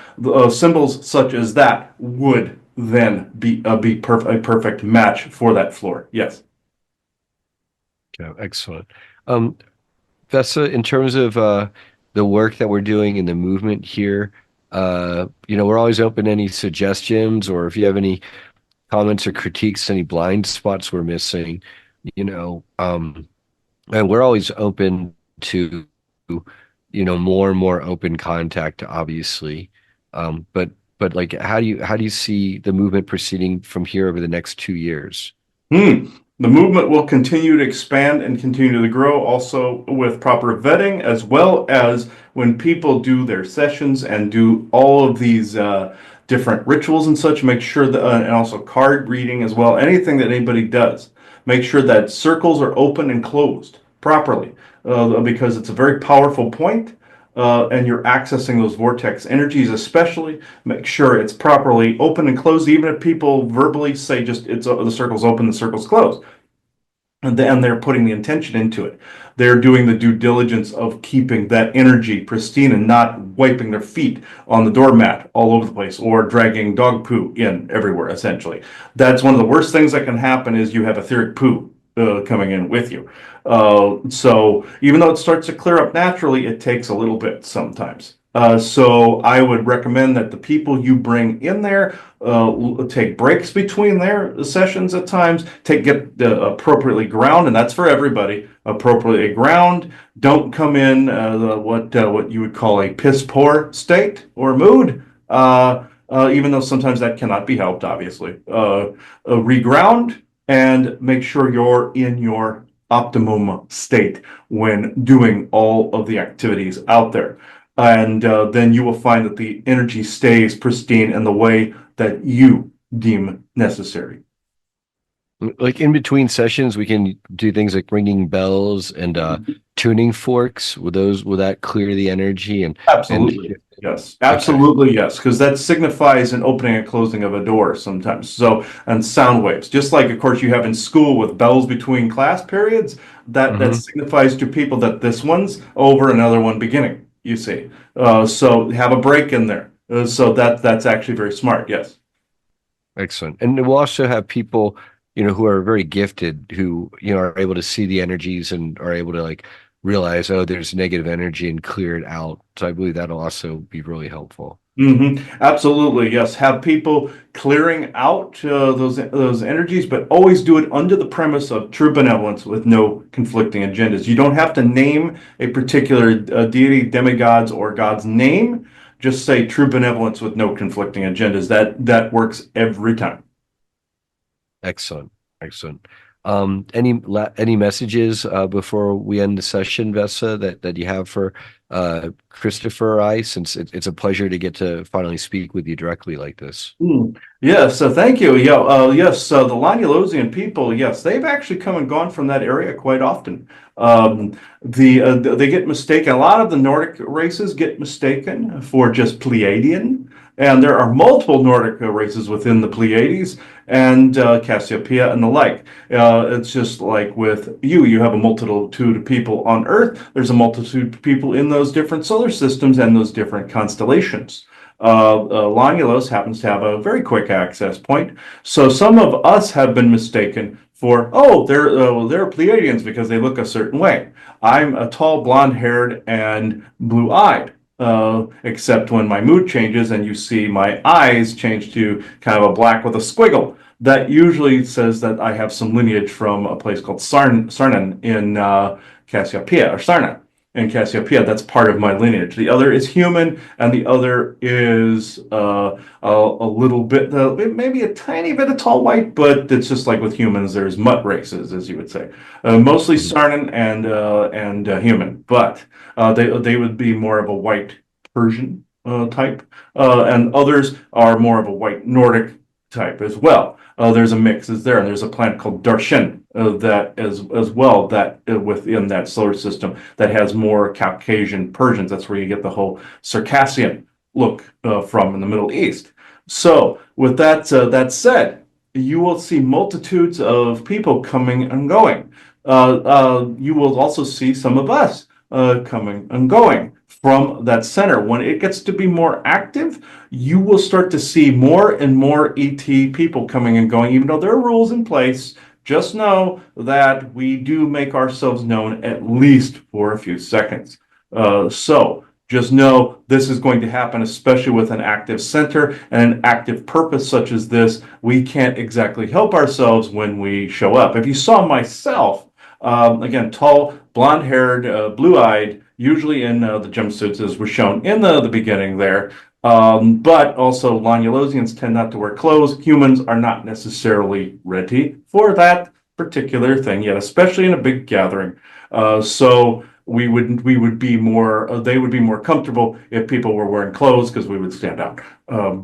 symbols such as that would then be a perfect match for that floor. Yes. Yeah, excellent. Um, Vesa, in terms of the work that we're doing in the movement here, we're always open to any suggestions, or if you have any comments or critiques, any blind spots we're missing, you know, um, and we're always open to, more and more open contact, obviously. But like, how do you see the movement proceeding from here over the next 2 years? Hmm. The movement will continue to expand and continue to grow, also with proper vetting, as well as when people do their sessions and do all of these different rituals and such, make sure that, and also card reading as well, anything that anybody does, make sure that circles are open and closed properly, because it's a very powerful point. And you're accessing those vortex energies, especially make sure it's properly open and closed, even if people verbally say just it's the circle's open, the circle's closed. And then they're putting the intention into it. They're doing the due diligence of keeping that energy pristine and not wiping their feet on the doormat all over the place or dragging dog poo in everywhere, essentially. That's one of the worst things that can happen is you have etheric poo coming in with you. So even though it starts to clear up naturally, it takes a little bit sometimes. So I would recommend that the people you bring in there take breaks between their sessions at times, get appropriately ground, and that's for everybody. Appropriately ground. Don't come in what you would call a piss poor state or mood. Even though sometimes that cannot be helped, obviously. Reground and make sure you're in your optimum state when doing all of the activities out there. And then you will find that the energy stays pristine in the way that you deem necessary. Like in between sessions, we can do things like ringing bells and tuning forks. Will that clear the energy and Absolutely. Yes, okay. absolutely, yes, because that signifies an opening and closing of a door sometimes. So, and sound waves, just like, of course, you have in school with bells between class periods, that Hmm. signifies to people that this one's over, another one beginning, you see. So have a break in there. So that's actually very smart, yes. Excellent. And we'll also have people, who are very gifted, who, are able to see the energies and are able to like realize, oh, there's negative energy and clear it out. So I believe that'll also be really helpful. Absolutely, yes. Have people clearing out those energies, but always do it under the premise of true benevolence with no conflicting agendas. You don't have to name a particular deity, demigods, or god's name. Just say true benevolence with no conflicting agendas. That works every time. Excellent. Excellent. Any messages before we end the session, Vesa, that you have for Christopher or I, since it's a pleasure to get to finally speak with you directly like this. Yes, thank you. Yeah, yes, the Lanulosian people, yes, they've actually come and gone from that area quite often. They get mistaken. A lot of the Nordic races get mistaken for just Pleiadian, and there are multiple Nordic races within the Pleiades and Cassiopeia and the like. It's just like with you. You have a multitude of people on Earth. There's a multitude of people in those different solar systems and those different constellations. Lonulus happens to have a very quick access point. So some of us have been mistaken for, oh, they're Pleiadians because they look a certain way. I'm a tall, blonde-haired, and blue-eyed. Except when my mood changes and you see my eyes change to kind of a black with a squiggle. That usually says that I have some lineage from a place called Sarnan in Cassiopeia, or Sarna in Cassiopeia. That's part of my lineage. The other is human, and the other is a little bit, maybe a tiny bit of tall white, but it's just like with humans, there's mutt races, as you would say. Mostly Mhm. Sarnan and human, but they would be more of a white Persian type, and others are more of a white Nordic type as well. There's a mix is there, and there's a planet called Darshan that as well that within that solar system that has more Caucasian Persians. That's where you get the whole Circassian look from in the Middle East. So, with that said, you will see multitudes of people coming and going. You will also see some of us coming and going from that center. When it gets to be more active, you will start to see more and more ET people coming and going, even though there are rules in place. Just know that we do make ourselves known at least for a few seconds. So just know this is going to happen, especially with an active center and an active purpose such as this. We can't exactly help ourselves when we show up. If you saw myself, again, tall, blonde haired, blue eyed, usually in the jumpsuits, as was shown in the beginning there. But also, Lonulosians tend not to wear clothes. Humans are not necessarily ready for that particular thing yet, especially in a big gathering. So we would be more they would be more comfortable if people were wearing clothes because we would stand out.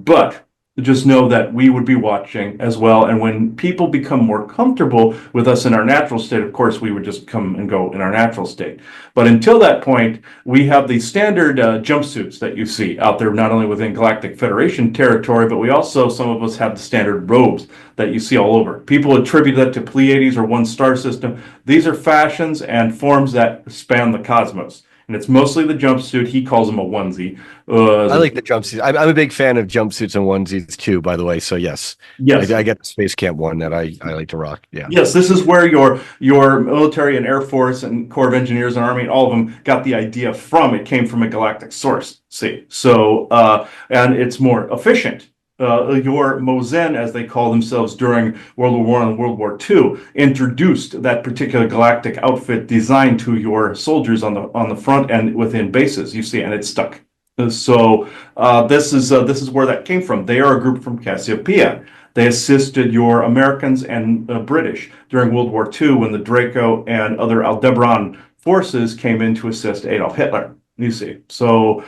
But just know that we would be watching as well. And when people become more comfortable with us in our natural state, of course, we would just come and go in our natural state. But until that point, we have the standard jumpsuits that you see out there, not only within Galactic Federation territory, but we also, some of us have the standard robes that you see all over. People attribute that to Pleiades or one star system. These are fashions and forms that span the cosmos. And it's mostly the jumpsuit. He calls them a onesie. I like the jumpsuits. I'm a big fan of jumpsuits and onesies too, by the way. So yes, Yes. I get the space camp one that I like to rock. Yeah. Yes, this is where your military and Air Force and Corps of Engineers and Army and all of them got the idea from. It came from a galactic source. See, so and it's more efficient. Your Mozen, as they call themselves during World War One and World War Two, introduced that particular galactic outfit design to your soldiers on the front and within bases. You see, and it stuck. So this is where that came from. They are a group from Cassiopeia. They assisted your Americans and British during World War II when the Draco and other Aldebaran forces came in to assist Adolf Hitler. You see, so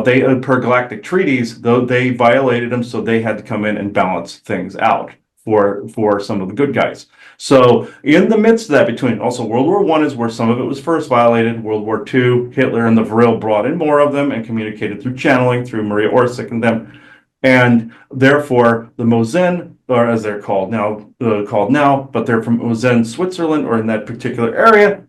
they per galactic treaties, though they violated them, so they had to come in and balance things out for some of the good guys. So in the midst of that, between also World War One is where some of it was first violated. World War II, Hitler and the Vril brought in more of them and communicated through channeling through Maria Orsic and them. And therefore, the Mosen, or as they're called now, but they're from Mosen, Switzerland, or in that particular area,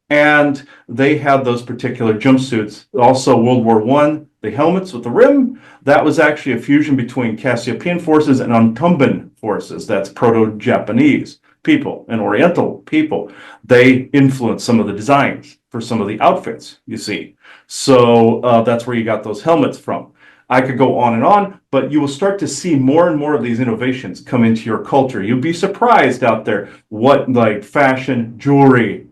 and they had those particular jumpsuits. Also, World War One, the helmets with the rim, that was actually a fusion between Cassiopeian forces and Antumban forces. That's Proto-Japanese people and Oriental people. They influenced some of the designs for some of the outfits, you see. So that's where you got those helmets from. I could go on, but you will start to see more and more of these innovations come into your culture. You'll be surprised out there what like fashion, jewelry,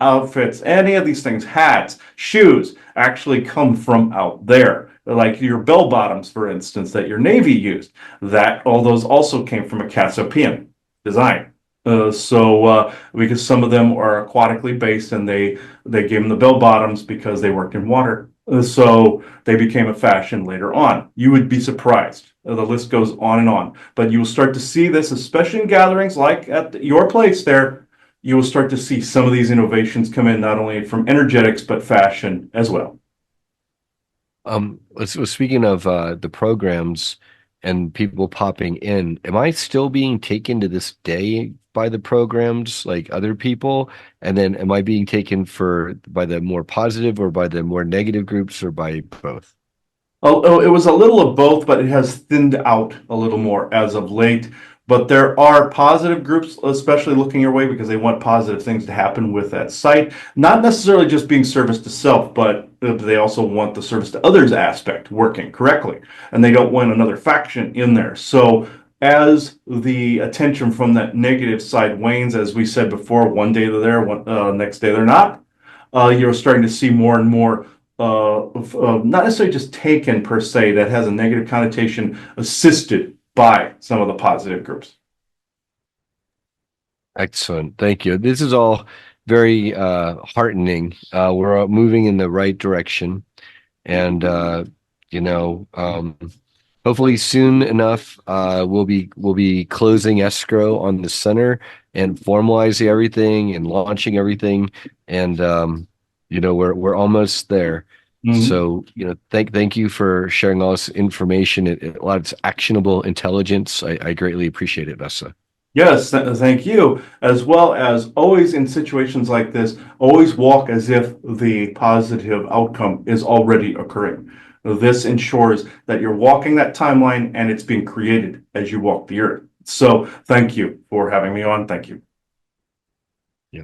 outfits, any of these things, hats, shoes, actually come from out there. Like your bell bottoms, for instance, that your Navy used. That all those also came from a Cassiopean design. Because some of them are aquatically based, and they gave them the bell bottoms because they worked in water. So they became a fashion later on. You would be surprised. The list goes on and on. But you will start to see this, especially in gatherings like at your place there. You will start to see some of these innovations come in, not only from energetics, but fashion as well. So speaking of the programs and people popping in, am I still being taken to this day by the programs like other people? And then am I being taken by the more positive or by the more negative groups or by both? Oh, it was a little of both, but it has thinned out a little more as of late. But there are positive groups, especially looking your way because they want positive things to happen with that site. Not necessarily just being service to self, but they also want the service to others aspect working correctly. And they don't want another faction in there. So as the attention from that negative side wanes, as we said before, one day they're there, next day they're not, you're starting to see more and more not necessarily just taken per se, that has a negative connotation, assisted by some of the positive groups. Excellent. Thank you. This is all very heartening. We're moving in the right direction. And you know, hopefully soon enough, we'll be closing escrow on the center and formalizing everything and launching everything. And you know, we're almost there. Mhm. So, thank you for sharing all this information. A lot of actionable intelligence. I greatly appreciate it, Vesa. Yes, thank you. As well as always in situations like this, always walk as if the positive outcome is already occurring. This ensures that you're walking that timeline and it's being created as you walk the earth. So thank you for having me on. Thank you. Yeah.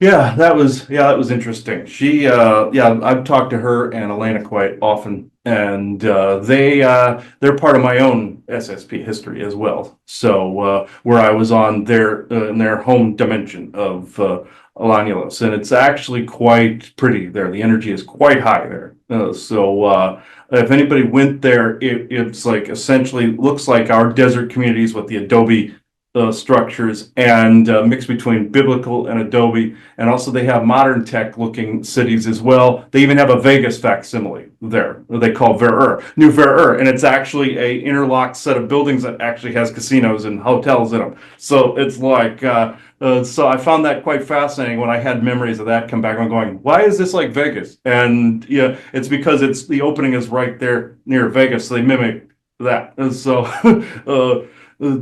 Yeah, that was interesting. I've talked to her and Elena quite often, and they're part of my own SSP history as well. So where I was on their in their home dimension of Alanulus, and it's actually quite pretty there. The energy is quite high there. If anybody went there, it's like essentially looks like our desert communities with the adobe structures and mixed between biblical and adobe, and also they have modern tech looking cities as well. They even have a Vegas facsimile there they call Ver-Er, New Ver-Er, and it's actually a interlocked set of buildings that actually has casinos and hotels in them. So it's like so I found that quite fascinating when I had memories of that come back. I'm going, why is this like Vegas? And yeah, it's because it's the opening is right there near Vegas, so they mimic that. And so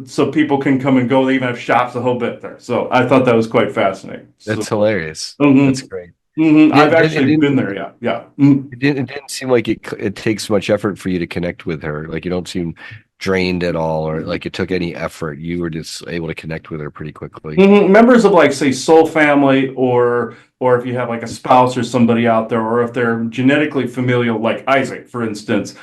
so people can come and go. They even have shops a whole bit there. So I thought that was quite fascinating. So, That's hilarious. That's mhm, great. I've It actually been there. didn't Yeah, yeah. Mhm. it didn't seem like it takes much effort for you to connect with her. Like you don't seem drained at all, or like it took any effort. You were just able to connect with her pretty quickly. Members of like say soul family or if you have like a spouse or somebody out there or if they're genetically familial like Isaac for instance,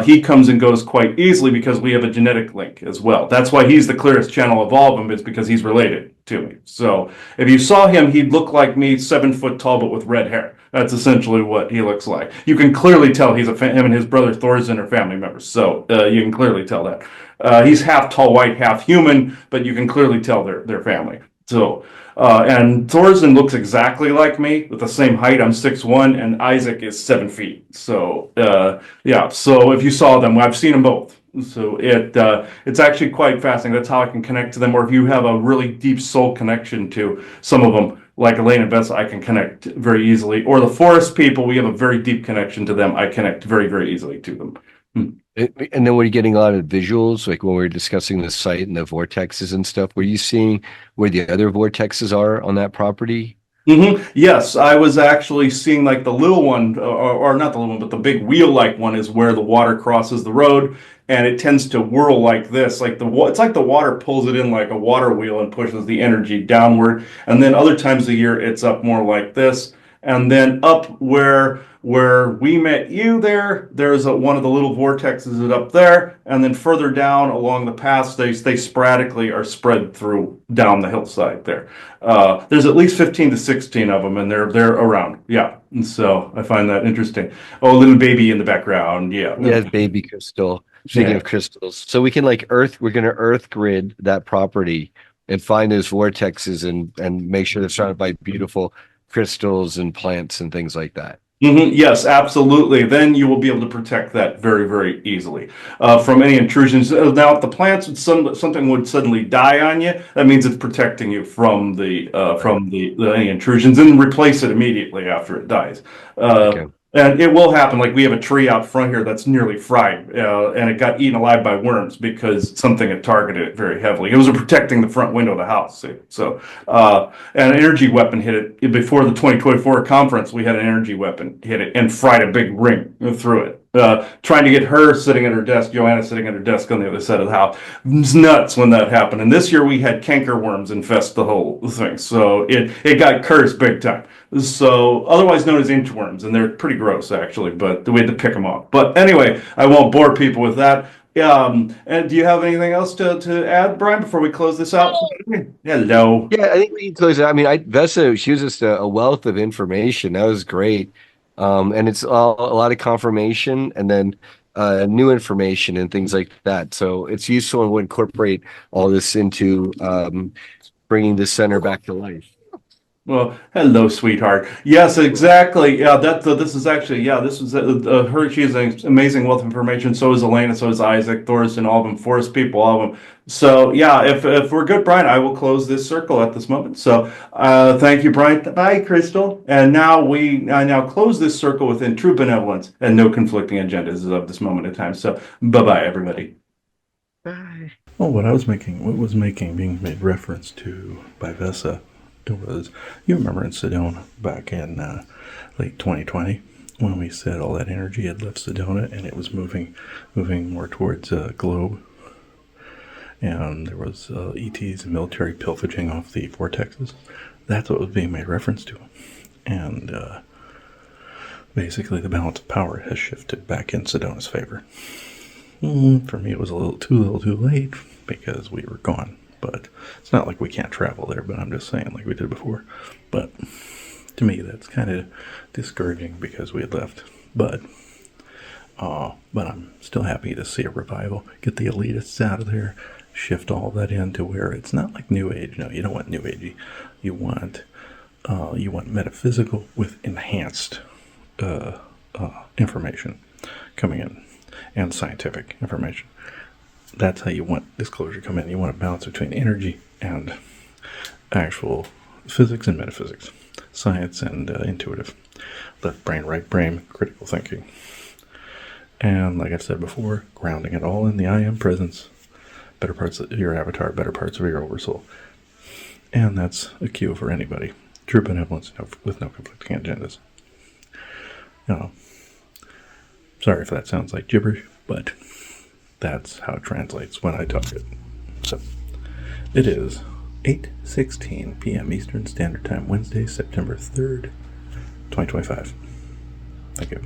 he comes and goes quite easily because we have a genetic link as well. That's why he's the clearest channel of all of them is because he's related to me. So if you saw him, he'd look like me, 7 foot tall but with red hair. That's essentially what he looks like. You can clearly tell he's him and his brother Thorzen are family members. So you can clearly tell that. He's half tall white, half human, but you can clearly tell they're family. So, and Thorzen looks exactly like me with the same height. I'm 6'1", and Isaac is 7 feet. So, yeah. So if you saw them, I've seen them both. So it's actually quite fascinating. That's how I can connect to them. Or if you have a really deep soul connection to some of them, like Elaine and Bess, I can connect very easily. Or the forest people, we have a very deep connection to them. I connect very, very easily to them. Hmm. And then were you getting a lot of visuals, like when we were discussing the site and the vortexes and stuff? Were you seeing where the other vortexes are on that property? Yes, I was actually seeing like the little one, or not the little one, but the big wheel-like one is where the water crosses the road, and it tends to whirl like this. Like it's like the water pulls it in like a water wheel and pushes the energy downward. And then other times of the year, it's up more like this. And then up where we met you there, there's one of the little vortexes is up there, and then further down along the paths, they sporadically are spread through down the hillside there. There's at least 15 to 16 of them, and they're around. Yeah, and so I find that interesting. Oh, little baby in the background. Yeah, Yeah, baby crystal. Speaking yeah. of crystals, so we can we're gonna earth grid that property and find those vortexes and make sure they're surrounded by beautiful crystals and plants and things like that. Yes, absolutely. Then you will be able to protect that very, very easily from any intrusions. Now, if the plants would something would suddenly die on you, that means it's protecting you Right. from any intrusions, and replace it immediately after it dies. Uh, Okay. and it will happen. Like we have a tree out front here that's nearly fried, and it got eaten alive by worms because something had targeted it very heavily. It was protecting the front window of the house. See? So an energy weapon hit it before the 2024 conference. We had an energy weapon hit it and fried a big ring through it. Trying to get her sitting at her desk, Joanna sitting at her desk on the other side of the house. It was nuts when that happened. And this year we had canker worms infest the whole thing. So it got cursed big time. So otherwise known as inchworms, and they're pretty gross actually, but we had to pick them off. But anyway, I won't bore people with that. And do you have anything else to add, Brian, before we close this out? Hello. Yeah, I think we can close it. I mean, Vesa, she was just a wealth of information. That was great. And it's a lot of confirmation and then new information and things like that. So it's useful and would incorporate all this into bringing the center back to life. Well, hello, sweetheart. Yes, exactly. Yeah, this is actually, yeah, this was her. She has an amazing wealth of information. So is Elena. So is Isaac, Thorsten, all of them, Forest people, all of them. So yeah, if we're good, Brian, I will close this circle at this moment. So thank you, Brian. Bye, Crystal. And now we now close this circle within true benevolence and no conflicting agendas of this moment in time. So bye, bye, everybody. Bye. Well, what was being made reference to by Vesa, it was, you remember in Sedona back in late 2020 when we said all that energy had left Sedona and it was moving more towards globe, and there was ETs and military pillaging off the vortexes. That's what was being made reference to, and basically the balance of power has shifted back in Sedona's favor. For me, it was a little too late because we were gone. But it's not like we can't travel there, but I'm just saying, like we did before. But to me, that's kind of discouraging because we had left. But I'm still happy to see a revival. Get the elitists out of there, shift all that into where it's not like New Age. No, you don't want New Agey. You want metaphysical with enhanced information coming in, and scientific information. That's how you want disclosure to come in. You want a balance between energy and actual physics and metaphysics, science and intuitive, left brain, right brain, critical thinking. And like I've said before, grounding it all in the I am presence, better parts of your avatar, better parts of your oversoul. And that's a cue for anybody. True benevolence with no conflicting agendas. Sorry if that sounds like gibberish, but that's how it translates when I talk it. So, it is 8:16 p.m. Eastern Standard Time, Wednesday, September 3rd, 2025. Thank you.